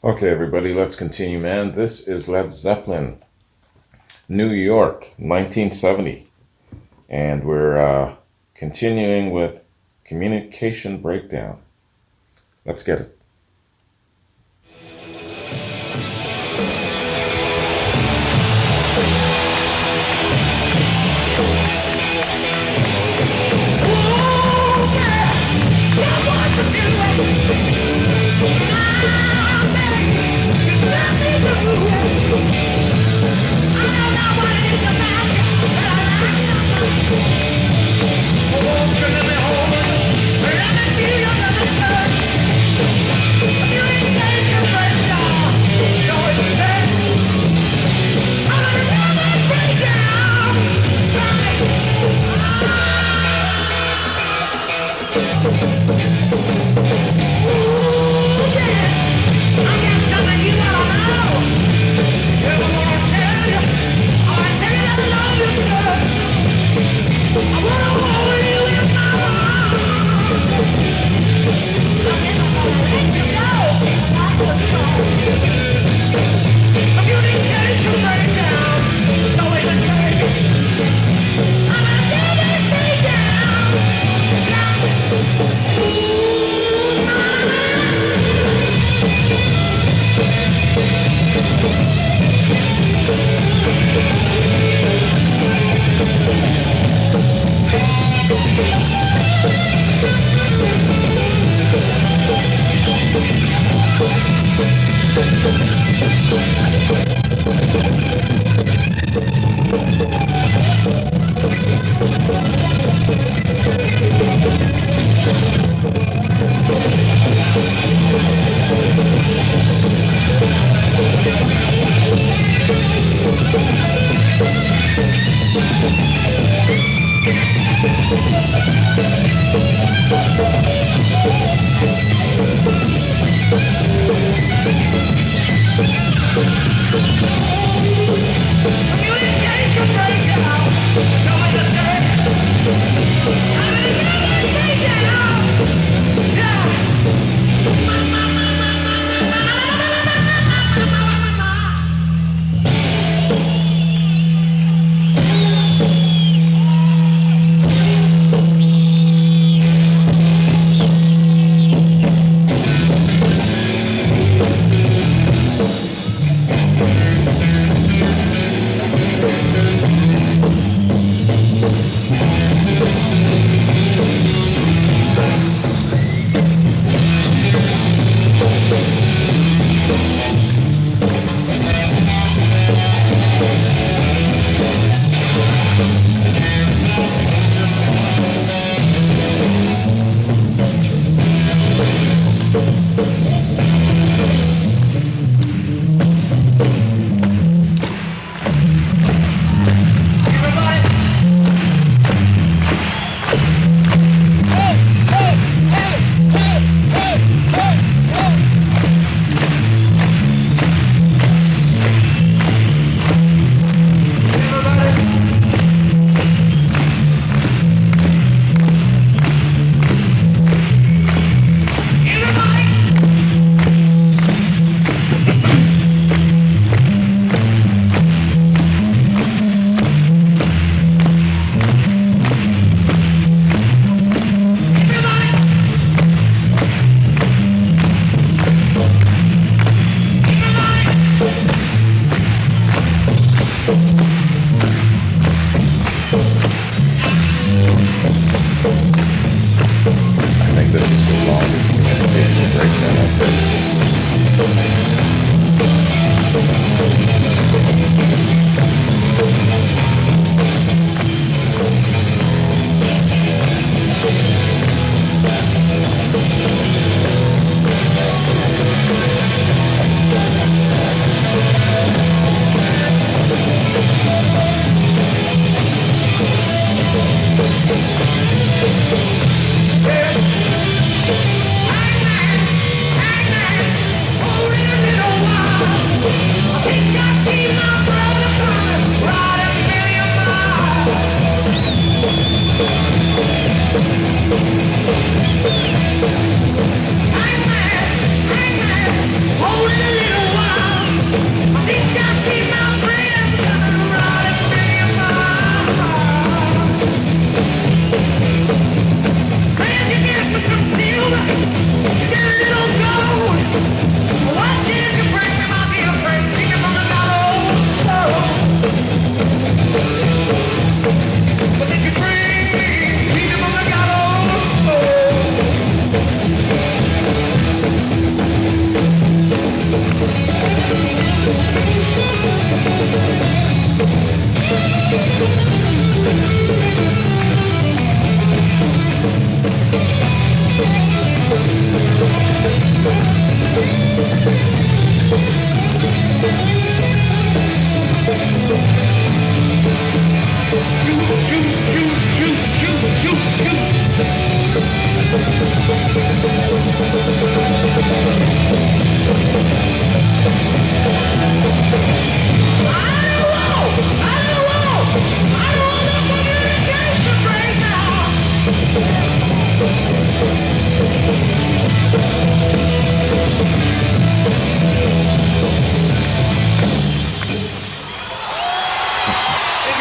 Okay, everybody, let's continue, man. This is Led Zeppelin, New York, 1970. And we're continuing with Communication Breakdown. Let's get it.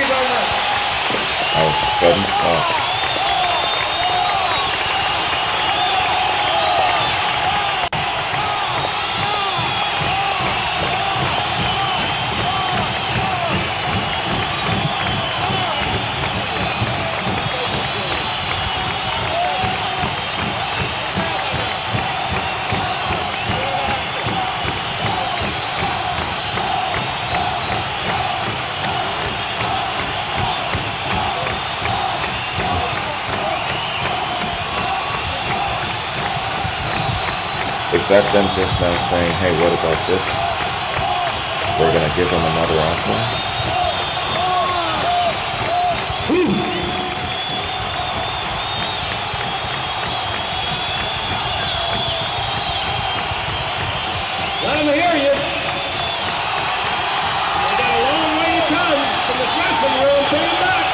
so much. That was a sudden stop. Is that them just now saying, hey, what about this? We're going to give them another encore? Let them hear you. They got a long way to come from the dressing room to the back.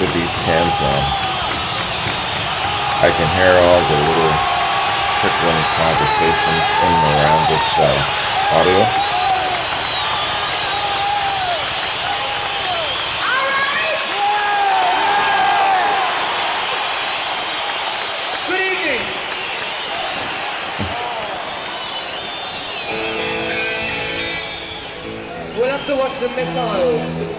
With these cans on, I can hear all the little trickling conversations in and around this audio. Good evening. We'll have to watch some missiles.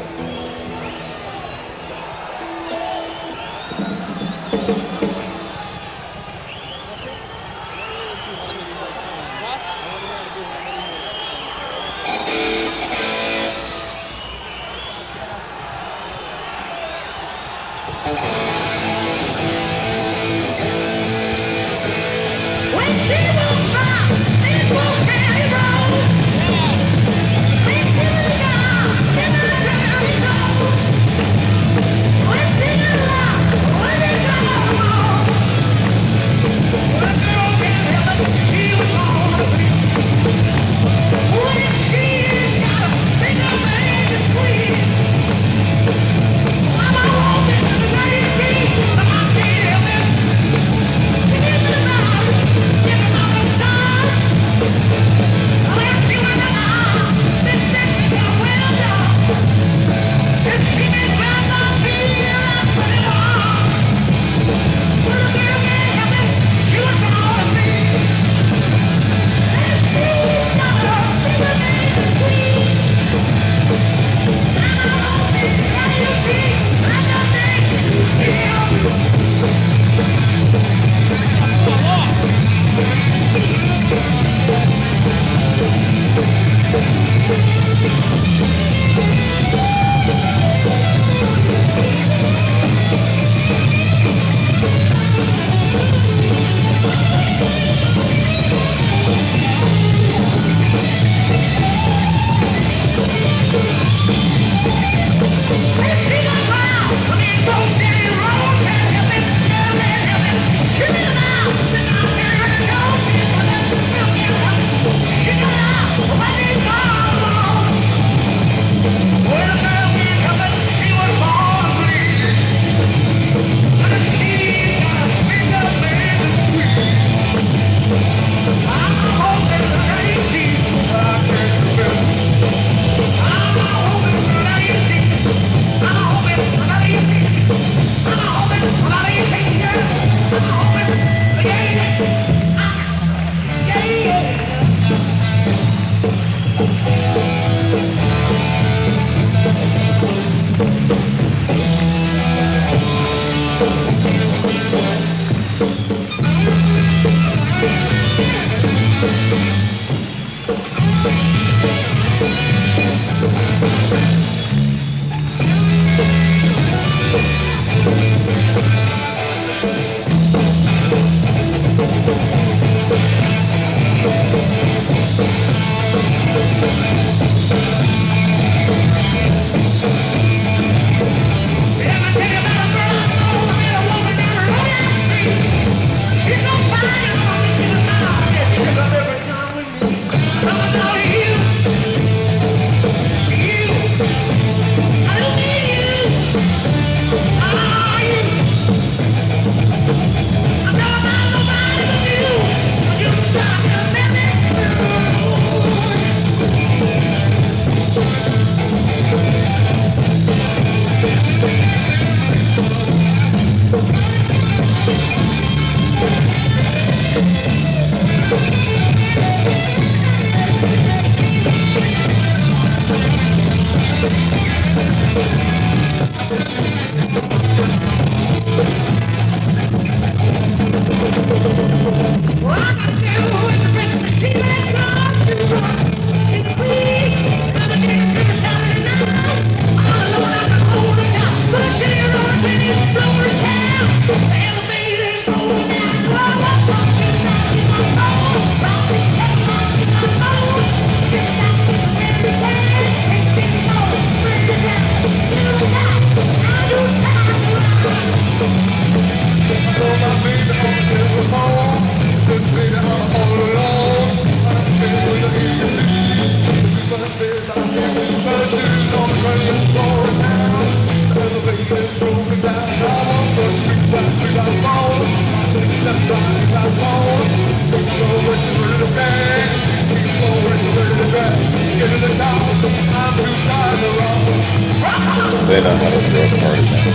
They know how to throw a party, man.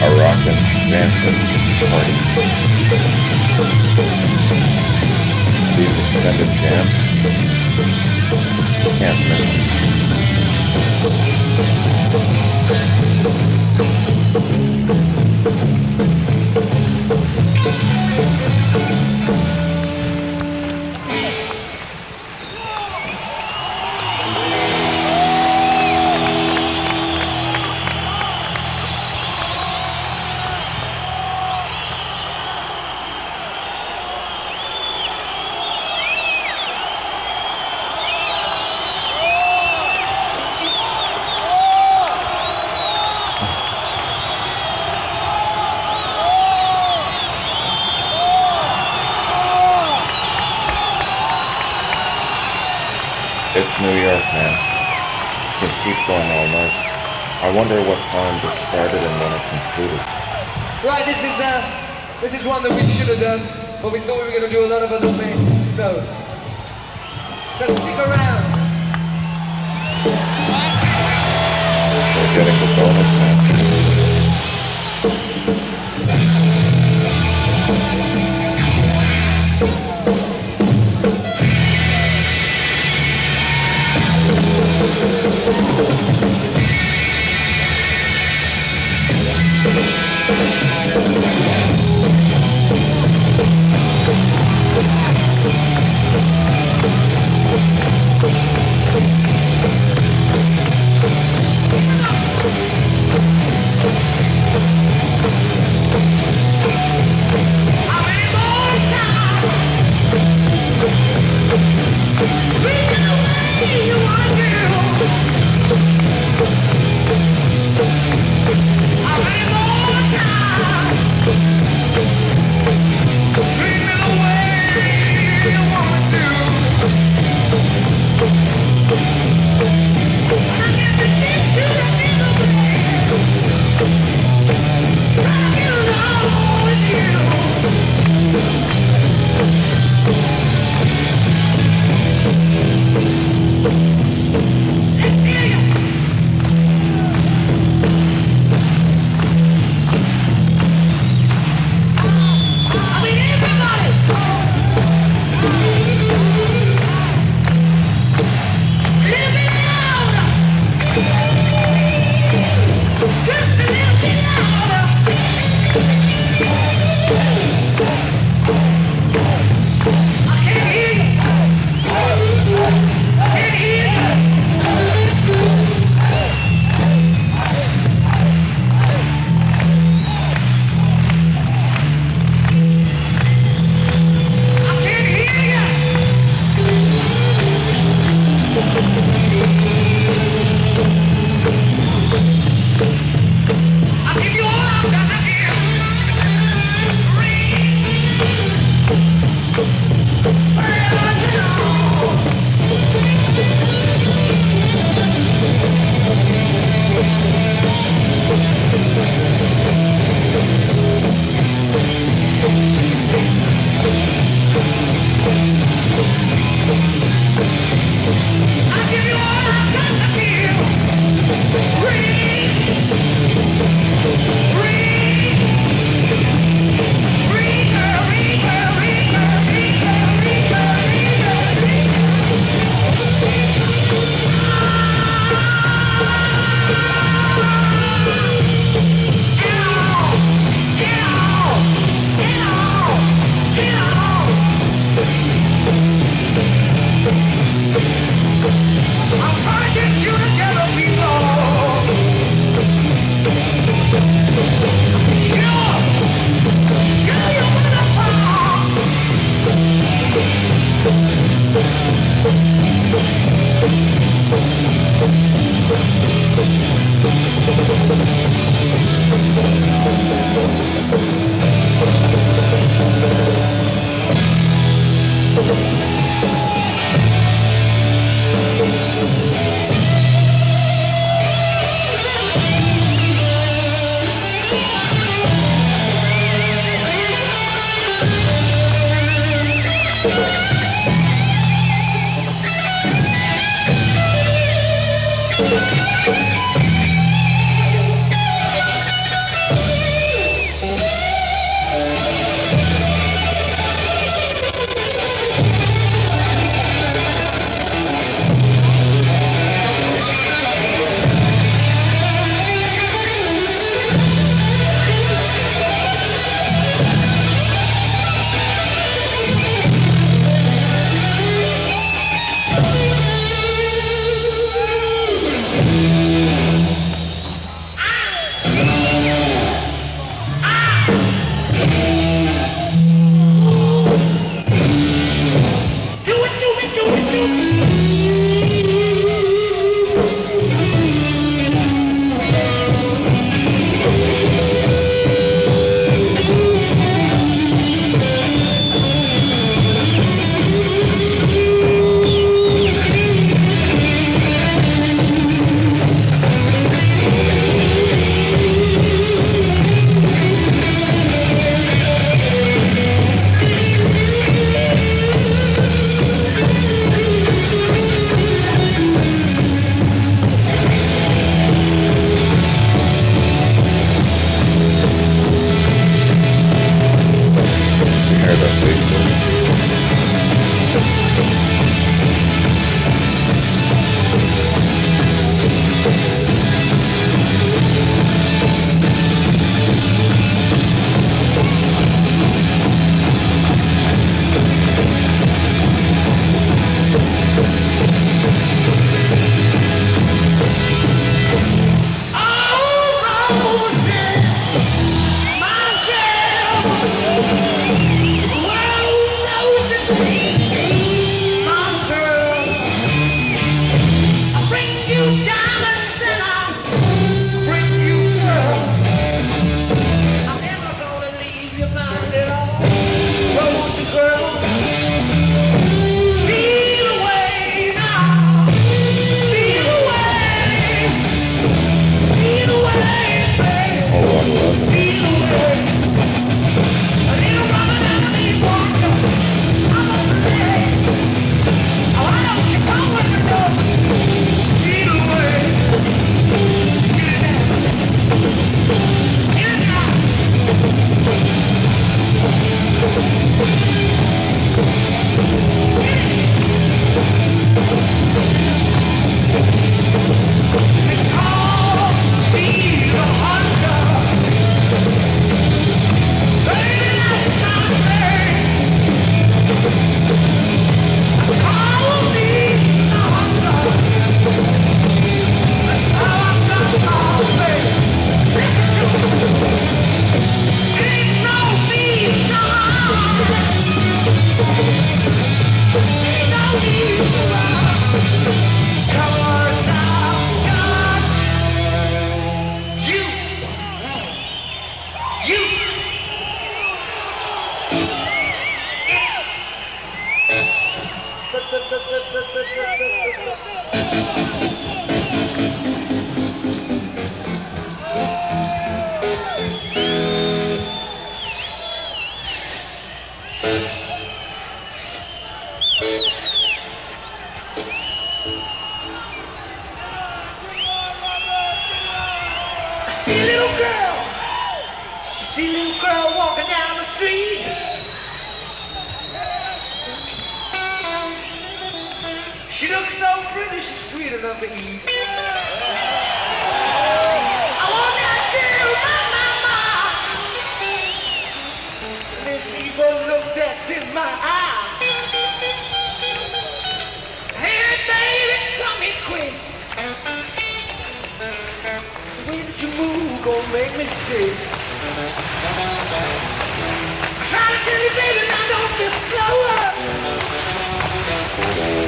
A rockin', dancing party. These extended jams, you can't miss. It's New York, man. Can keep going all night. I wonder what time this started and when it concluded. Right, this is one that we should have done, but we thought we were going to do a lot of other things, so stick around. They're getting the bonus, man. see a little girl. I see a little girl walking down the street. She looks so pretty, she's sweet enough to eat. I want that girl, my. This evil look that's in my eye. Hey, baby, come here quick. The way that you move gonna make me sick. I'm trying to tell you, baby, now don't be slower.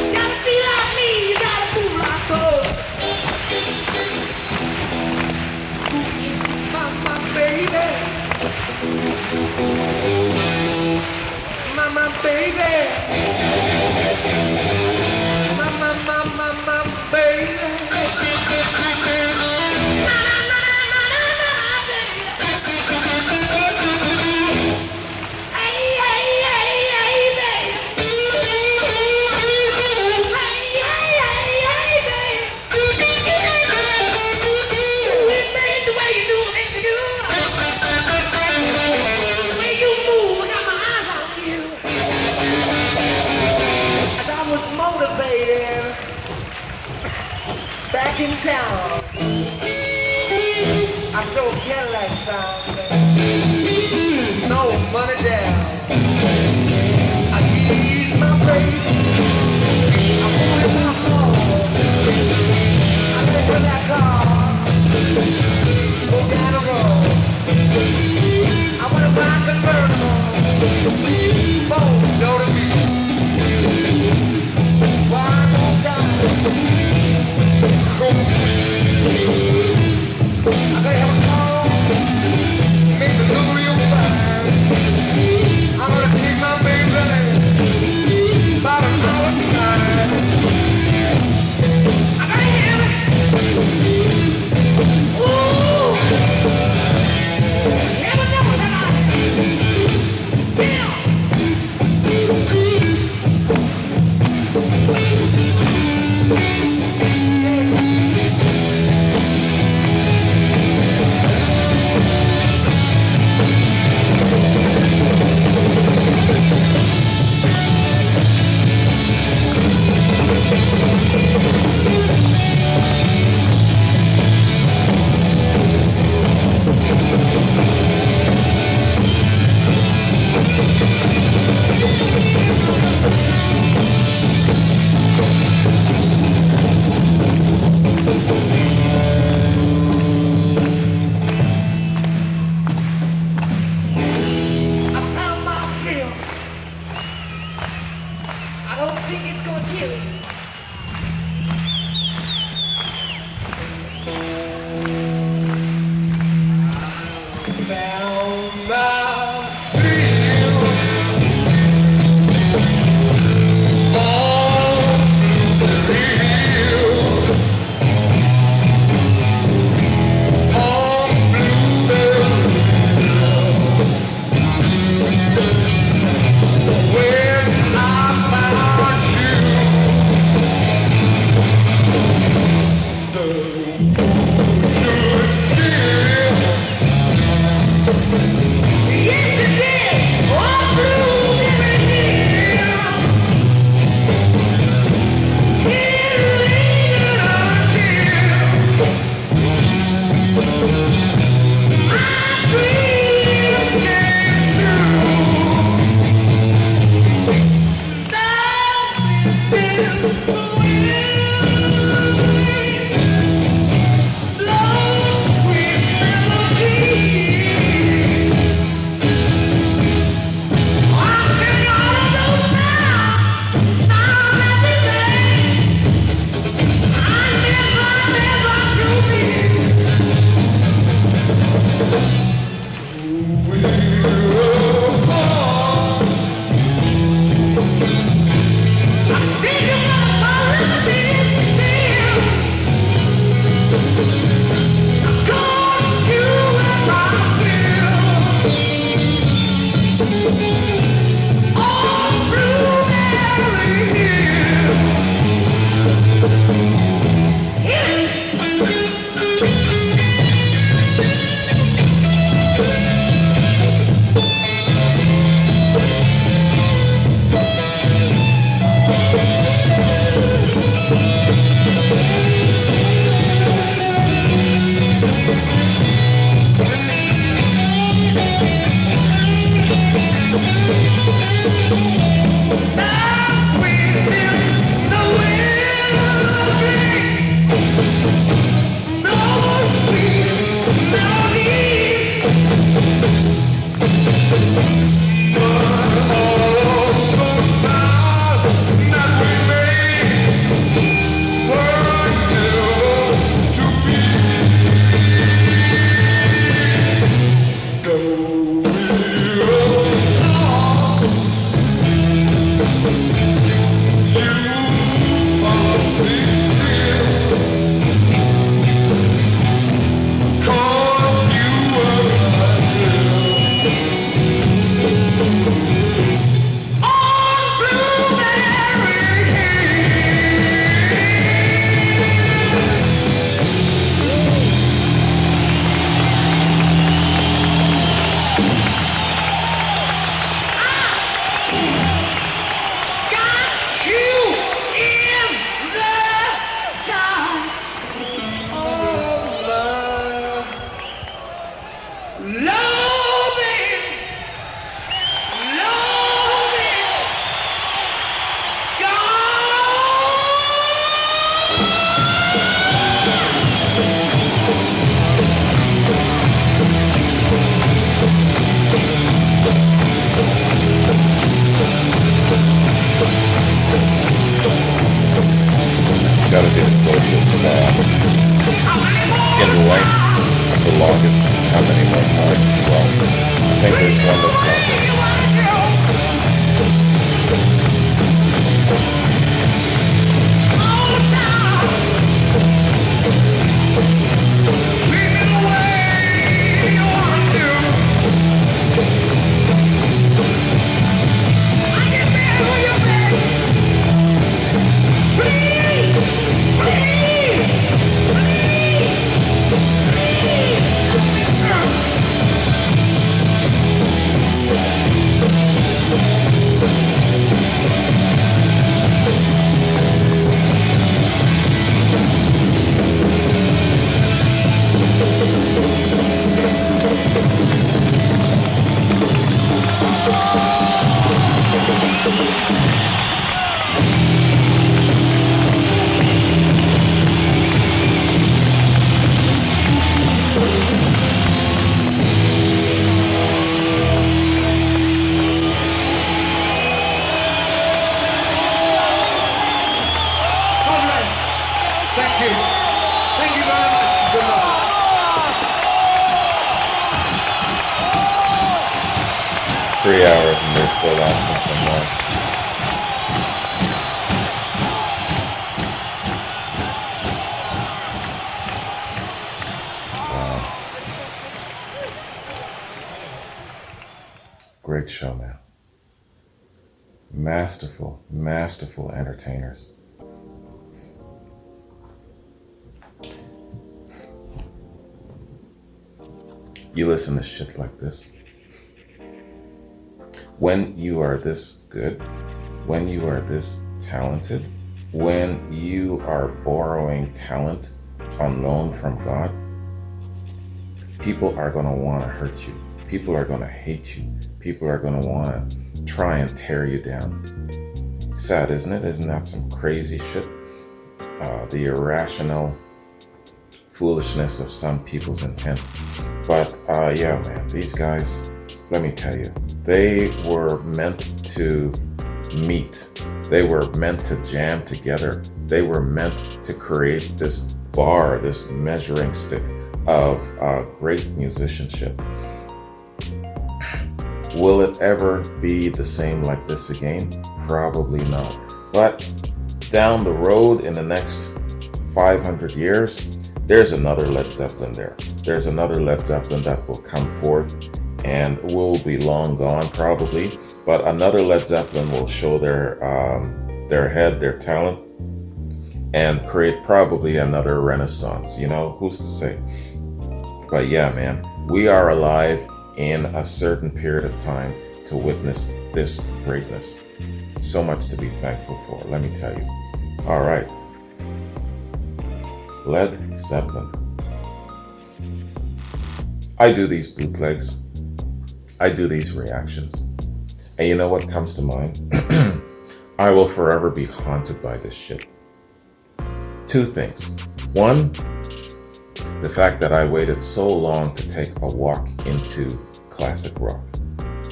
You gotta be like me, you gotta move like her. My baby. My baby. My baby. Back in town, I saw a Cadillac sign, no money down. I eased my brakes, I put in my car, I let for that car, go down the road. I want to buy a convertible, boom, door to me. One more time. I gotta have a call, make the real fine. I'm gonna take my baby about an hour's time. I gotta have it. closest in length, the longest, how many more times as well. I think there's one that's longer. God bless. Thank you. Thank you very much. Good night. 3 hours and they're still asking for more. Wow. Great show, man. Masterful, masterful entertainers. You listen to shit like this. When you are this good, when you are this talented, when you are borrowing talent on loan from God, people are going to want to hurt you. People are going to hate you. People are going to want to try and tear you down. Sad, isn't it? Isn't that some crazy shit? The irrational foolishness of some people's intent. But yeah, man, these guys, let me tell you, they were meant to meet. They were meant to jam together. They were meant to create this bar, this measuring stick of great musicianship. Will it ever be the same like this again? Probably not. But down the road in the next 500 years, there's another Led Zeppelin there. There's another Led Zeppelin that will come forth and will be long gone probably, but another Led Zeppelin will show their head, their talent, and create probably another renaissance. You know, who's to say? But yeah, man, we are alive in a certain period of time to witness this greatness. So much to be thankful for, let me tell you. All right. Led Zeppelin. I do these bootlegs. I do these reactions. And you know what comes to mind? I will forever be haunted by this shit. Two things. One, the fact that I waited so long to take a walk into classic rock.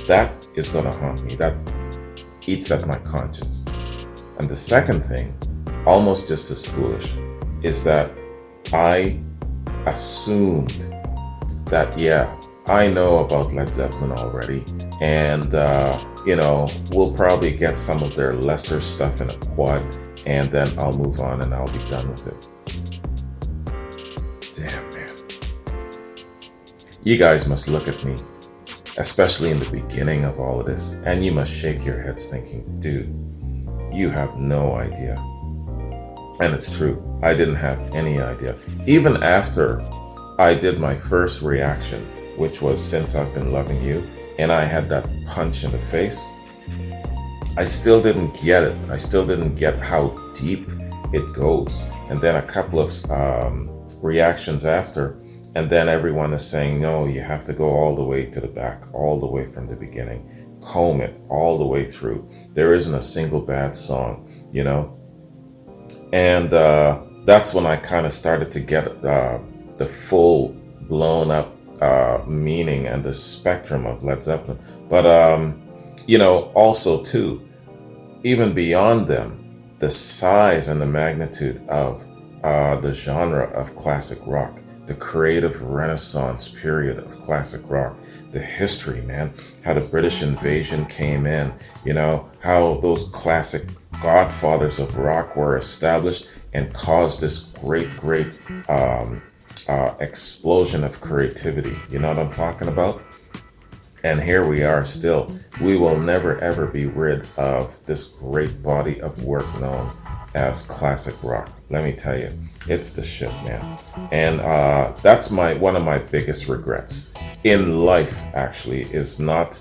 That is going to haunt me. That eats at my conscience. And the second thing, almost just as foolish, is that I assumed that, yeah, I know about Led Zeppelin already, and we'll probably get some of their lesser stuff in a quad, and then I'll move on and I'll be done with it. Damn, man. You guys must look at me, especially in the beginning of all of this, and you must shake your heads thinking, dude, you have no idea. And it's true, I didn't have any idea. Even after I did my first reaction, which was Since I've Been Loving You, and I had that punch in the face, I still didn't get it. I still didn't get how deep it goes. And then a couple of reactions after, and then everyone is saying, no, you have to go all the way to the back, all the way from the beginning, comb it all the way through. There isn't a single bad song, you know? And that's when I kind of started to get the full blown up meaning and the spectrum of Led Zeppelin. But, also too, even beyond them, the size and the magnitude of the genre of classic rock, the creative renaissance period of classic rock, the history, man, how the British invasion came in, how those classic godfathers of rock were established and caused this great explosion of creativity. You know what I'm talking about? And here we are still. We will never ever be rid of this great body of work known as classic rock. Let me tell you, it's the shit, man. And that's one of my biggest regrets in life, actually, is not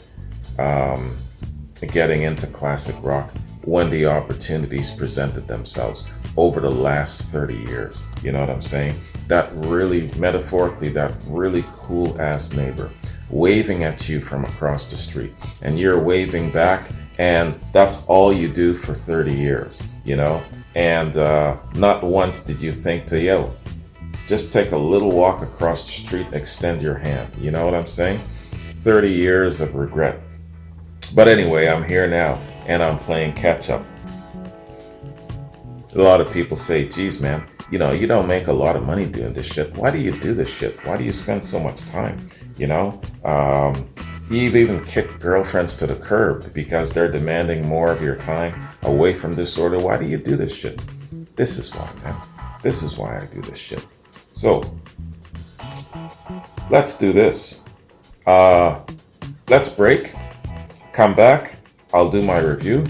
getting into classic rock when the opportunities presented themselves over the last 30 years. You know what I'm saying? That really, metaphorically, that really cool ass neighbor waving at you from across the street, and you're waving back, and that's all you do for 30 years, and not once did you think to, just take a little walk across the street, extend your hand. You know what I'm saying? 30 years of regret. But anyway, I'm here now, and I'm playing catch up. A lot of people say, geez, man, you don't make a lot of money doing this shit. Why do you do this shit? Why do you spend so much time? You've even kicked girlfriends to the curb because they're demanding more of your time away from this sort of. Why do you do this shit? This is why, man. This is why I do this shit. So, let's do this. Let's break. Come back. I'll do my review.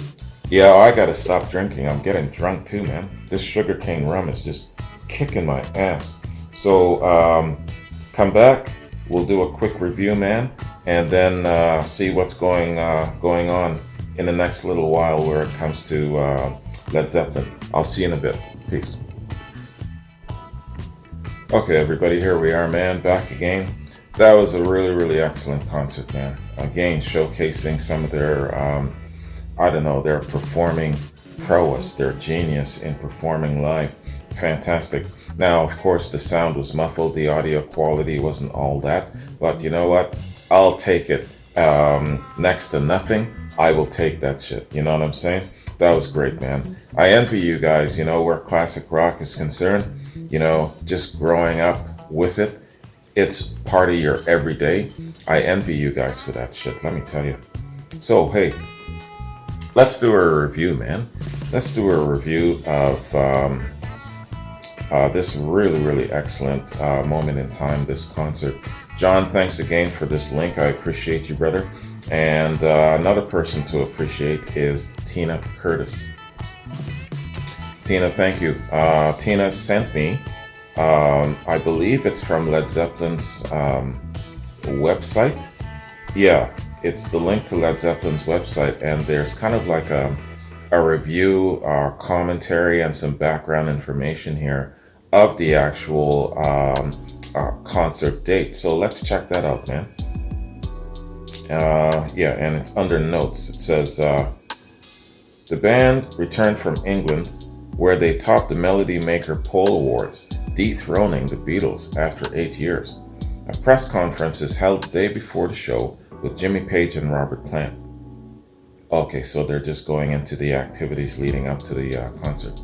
Yeah, I gotta stop drinking. I'm getting drunk too, man. This sugarcane rum is just kicking my ass. So, come back. We'll do a quick review, man, and then see what's going on in the next little while where it comes to Led Zeppelin. I'll see you in a bit. Peace. Okay, everybody, here we are, man, back again. That was a really excellent concert, man. Again, showcasing some of their, their performing prowess, their genius in performing live. Fantastic. Now, of course, the sound was muffled. The audio quality wasn't all that. But you know what? I'll take it. Next to nothing, I will take that shit. You know what I'm saying? That was great, man. I envy you guys, where classic rock is concerned. Just growing up with it. It's part of your everyday. I envy you guys for that shit, let me tell you. So, hey, let's do a review, man. Let's do a review of this really excellent moment in time, this concert. John, thanks again for this link. I appreciate you, brother. And another person to appreciate is Tina Curtis. Tina, thank you. Tina sent me, I believe it's from Led Zeppelin's website. Yeah, it's the link to Led Zeppelin's website, and there's kind of like a review, commentary, and some background information here of the actual concert date. So let's check that out, man. Yeah, and it's under notes. It says, the band returned from England, where they topped the Melody Maker Poll Awards, dethroning the Beatles after 8 years. A press conference is held the day before the show with Jimmy Page and Robert Plant. Okay, so they're just going into the activities leading up to the concert.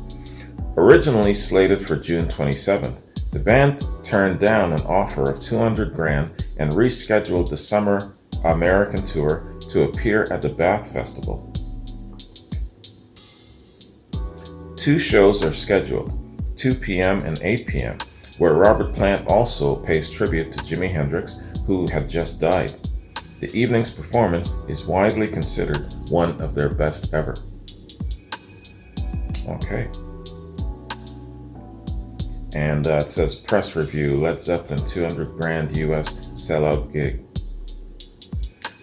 Originally slated for June 27th, the band turned down an offer of $200,000 and rescheduled the summer American tour to appear at the Bath Festival. 2 shows are scheduled, 2 p.m. and 8 p.m., where Robert Plant also pays tribute to Jimi Hendrix, who had just died. The evening's performance is widely considered one of their best ever. Okay. And it says press review, Led Zeppelin $200,000 US sellout gig.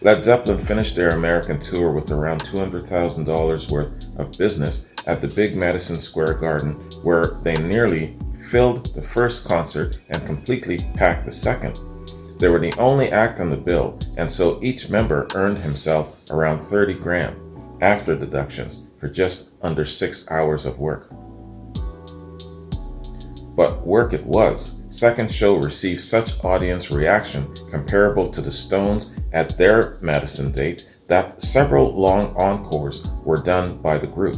Led Zeppelin finished their American tour with around $200,000 worth of business at the big Madison Square Garden, where they nearly filled the first concert and completely packed the second. They were the only act on the bill, and so each member earned himself around $30,000 after deductions for just under 6 hours of work. But work it was. Second show received such audience reaction comparable to the Stones at their Madison date that several long encores were done by the group.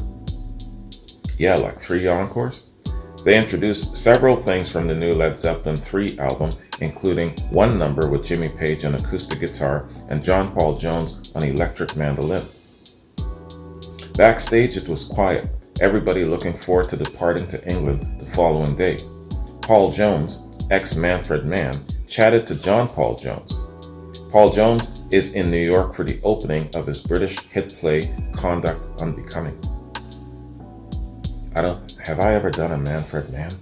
Yeah, like 3 encores. They introduced several things from the new Led Zeppelin 3 album, including one number with Jimmy Page on acoustic guitar and John Paul Jones on electric mandolin. Backstage, it was quiet, everybody looking forward to departing to England the following day. Paul Jones, ex-Manfred Mann, chatted to John Paul Jones. Paul Jones is in New York for the opening of his British hit play Conduct Unbecoming. Have I ever done a Manfred Mann?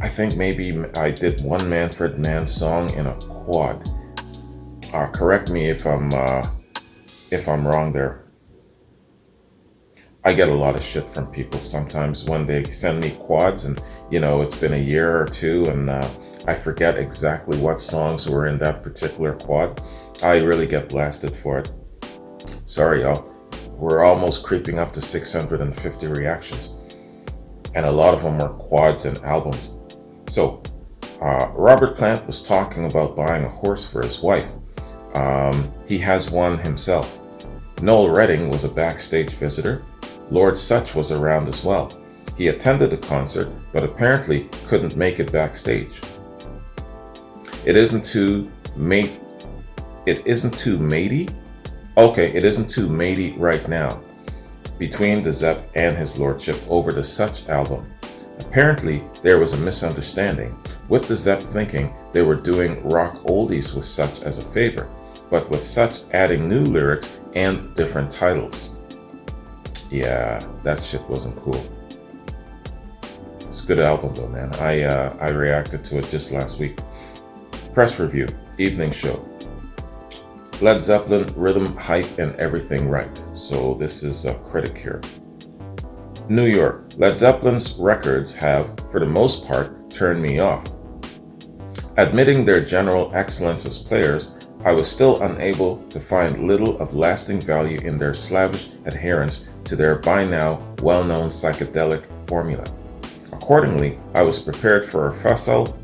I think maybe I did one Manfred Mann song in a quad. Correct me if I'm wrong there. I get a lot of shit from people sometimes when they send me quads, and it's been a year or two, and I forget exactly what songs were in that particular quad. I really get blasted for it. Sorry, y'all. We're almost creeping up to 650 reactions, and a lot of them were quads and albums. So, Robert Plant was talking about buying a horse for his wife. He has one himself. Noel Redding was a backstage visitor. Lord Sutch was around as well. He attended the concert, but apparently couldn't make it backstage. It isn't too matey. Okay, it isn't too matey right now between the Zepp and his lordship over the Sutch album. Apparently, there was a misunderstanding, with the Zepp thinking they were doing rock oldies with Sutch as a favor, but with Sutch adding new lyrics and different titles. Yeah, that shit wasn't cool. It's a good album though, man. I reacted to it just last week. Press review, evening show. Led Zeppelin, rhythm, hype, and everything right. So this is a critic here. New York. Led Zeppelin's records have, for the most part, turned me off. Admitting their general excellence as players, I was still unable to find little of lasting value in their slavish adherence to their by now well-known psychedelic formula. Accordingly, I was prepared for a facile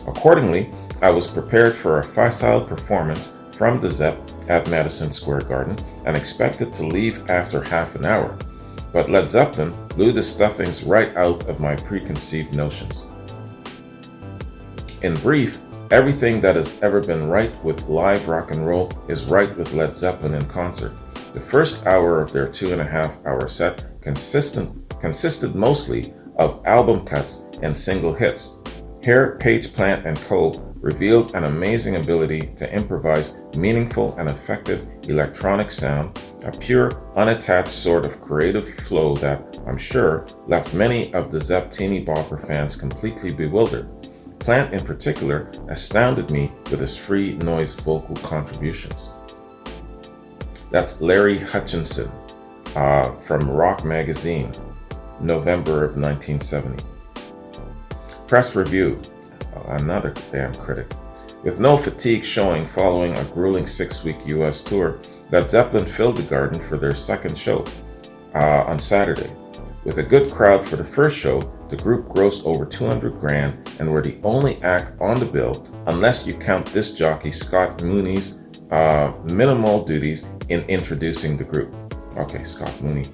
Accordingly, I was prepared for a facile performance from the Zepp at Madison Square Garden and expected to leave after half an hour. But Led Zeppelin blew the stuffings right out of my preconceived notions. In brief, everything that has ever been right with live rock and roll is right with Led Zeppelin in concert. The first hour of their 2.5-hour set consisted mostly of album cuts and single hits. Here, Page, Plant, and Co. revealed an amazing ability to improvise meaningful and effective electronic sound, a pure, unattached sort of creative flow that, I'm sure, left many of the Zepp teeny bopper fans completely bewildered. Plant in particular astounded me with his free noise vocal contributions. That's Larry Hutchinson from Rock Magazine, November of 1970. Press review, another damn critic. With no fatigue showing following a grueling 6-week US tour, Led Zeppelin filled the Garden for their second show on Saturday. With a good crowd for the first show, the group grossed over $200,000 and were the only act on the bill, unless you count disc jockey Scott Mooney's minimal duties in introducing the group. Okay, Scott Mooney.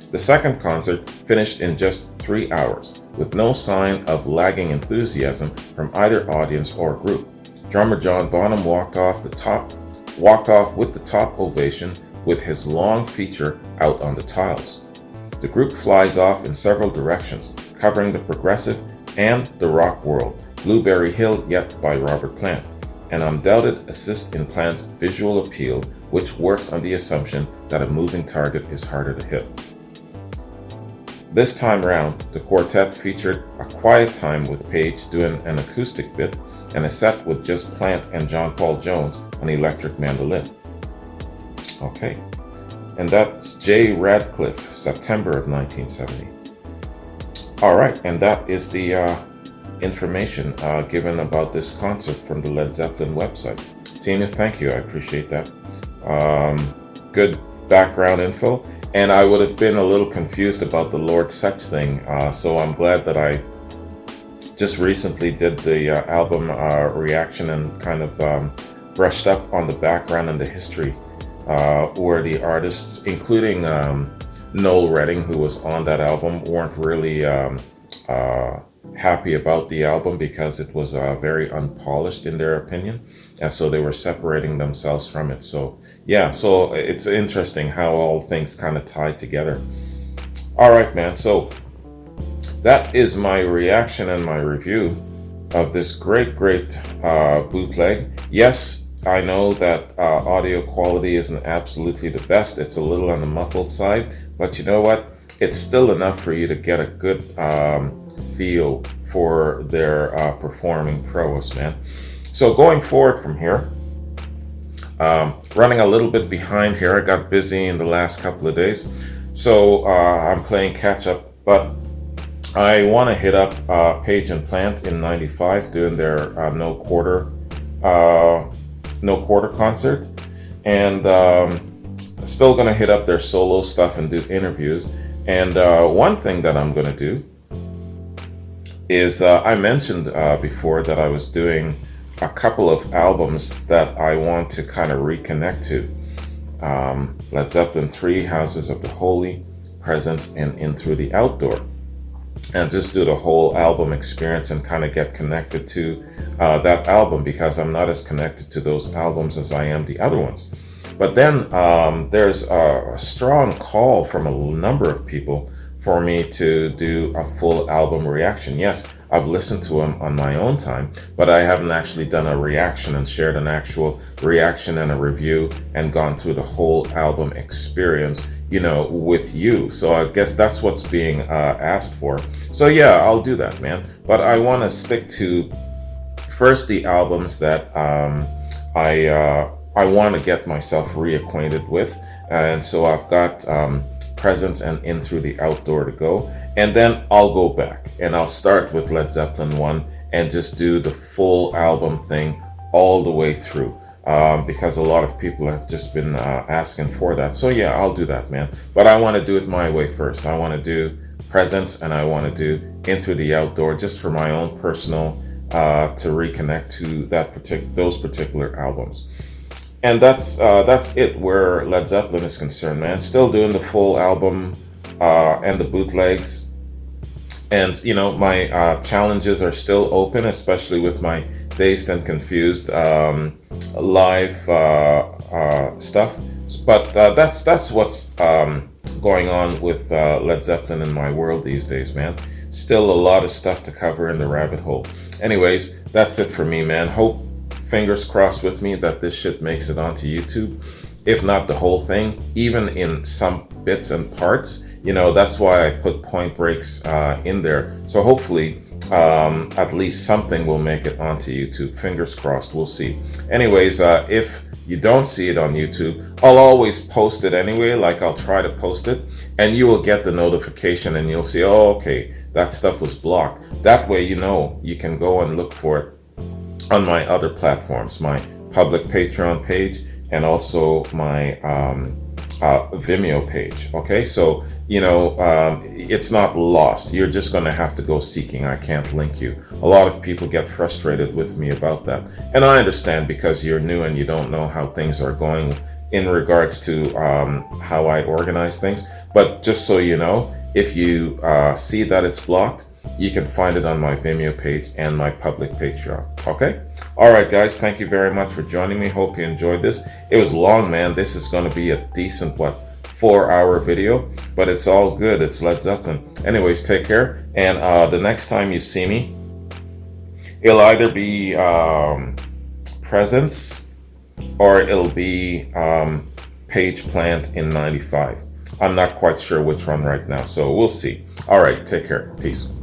The second concert finished in just 3 hours, with no sign of lagging enthusiasm from either audience or group. Drummer John Bonham walked off with the top ovation with his long feature out on the tiles. The group flies off in several directions, covering the progressive and the rock world. Blueberry Hill Yet by Robert Plant, an undoubted assist in Plant's visual appeal, which works on the assumption that a moving target is harder to hit. This time round, the quartet featured a quiet time with Page doing an acoustic bit and a set with just Plant and John Paul Jones on electric mandolin. Okay, and that's Jay Radcliffe, September of 1970. Alright, and that is the information given about this concert from the Led Zeppelin website. Tina, thank you, I appreciate that. Good background info. And I would have been a little confused about the Lord Sutch thing, so I'm glad that I just recently did the album reaction and kind of brushed up on the background and the history where the artists, including Noel Redding, who was on that album, weren't really happy about the album because it was very unpolished in their opinion, and so they were separating themselves from it. So yeah, so it's interesting how all things kind of tied together. All right, man. So that is my reaction and my review of this great bootleg. Yes, I know that audio quality isn't absolutely the best. It's a little on the muffled side, but you know what? It's still enough for you to get a good feel for their performing prowess, man. So going forward from here, running a little bit behind here. I got busy in the last couple of days, so I'm playing catch up, but I want to hit up Page and Plant in '95 doing their no quarter concert, and still gonna hit up their solo stuff and do interviews. And one thing that I'm gonna do is I mentioned before that I was doing a couple of albums that I want to kind of reconnect to. Led Zeppelin 3, Houses of the Holy, Presence, and In Through the Outdoor. And just do the whole album experience and kind of get connected to that album, because I'm not as connected to those albums as I am the other ones. But then there's a strong call from a number of people for me to do a full album reaction. Yes, I've listened to them on my own time, but I haven't actually done a reaction and shared an actual reaction and a review and gone through the whole album experience, with you. So I guess that's what's being asked for. So yeah, I'll do that, man. But I want to stick to first the albums that I want to get myself reacquainted with, and so I've got Presence and In Through the Outdoor to go, and then I'll go back and I'll start with Led Zeppelin 1 and just do the full album thing all the way through. Because a lot of people have just been asking for that. So yeah, I'll do that, man. But I want to do it my way first. I want to do Presence and I want to do In Through the Outdoor, just for my own personal, to reconnect to those particular albums. And that's it where Led Zeppelin is concerned, man. Still doing the full album and the bootlegs. And, my challenges are still open, especially with my Dazed and Confused live stuff. But that's what's going on with Led Zeppelin in my world these days, man. Still a lot of stuff to cover in the rabbit hole. Anyways, that's it for me, man. Fingers crossed with me that this shit makes it onto YouTube. If not the whole thing, even in some bits and parts. That's why I put point breaks in there. So hopefully at least something will make it onto YouTube. Fingers crossed, we'll see. Anyways, if you don't see it on YouTube, I'll always post it anyway. Like, I'll try to post it and you will get the notification and you'll see, oh, okay, that stuff was blocked. That way, you can go and look for it on my other platforms, my public Patreon page and also my Vimeo page. Okay, so it's not lost. You're just going to have to go seeking. I can't link you. A lot of people get frustrated with me about that, and I understand, because you're new and you don't know how things are going in regards to how I organize things. But just so you know, if you see that it's blocked, you can find it on my Vimeo page and my public Patreon. Okay? All right, guys. Thank you very much for joining me. Hope you enjoyed this. It was long, man. This is going to be a decent, 4-hour video, but it's all good. It's Led Zeppelin. Anyways, take care. And the next time you see me, it'll either be Presence or it'll be Page Plant in '95. I'm not quite sure which one right now, so we'll see. All right, take care. Peace.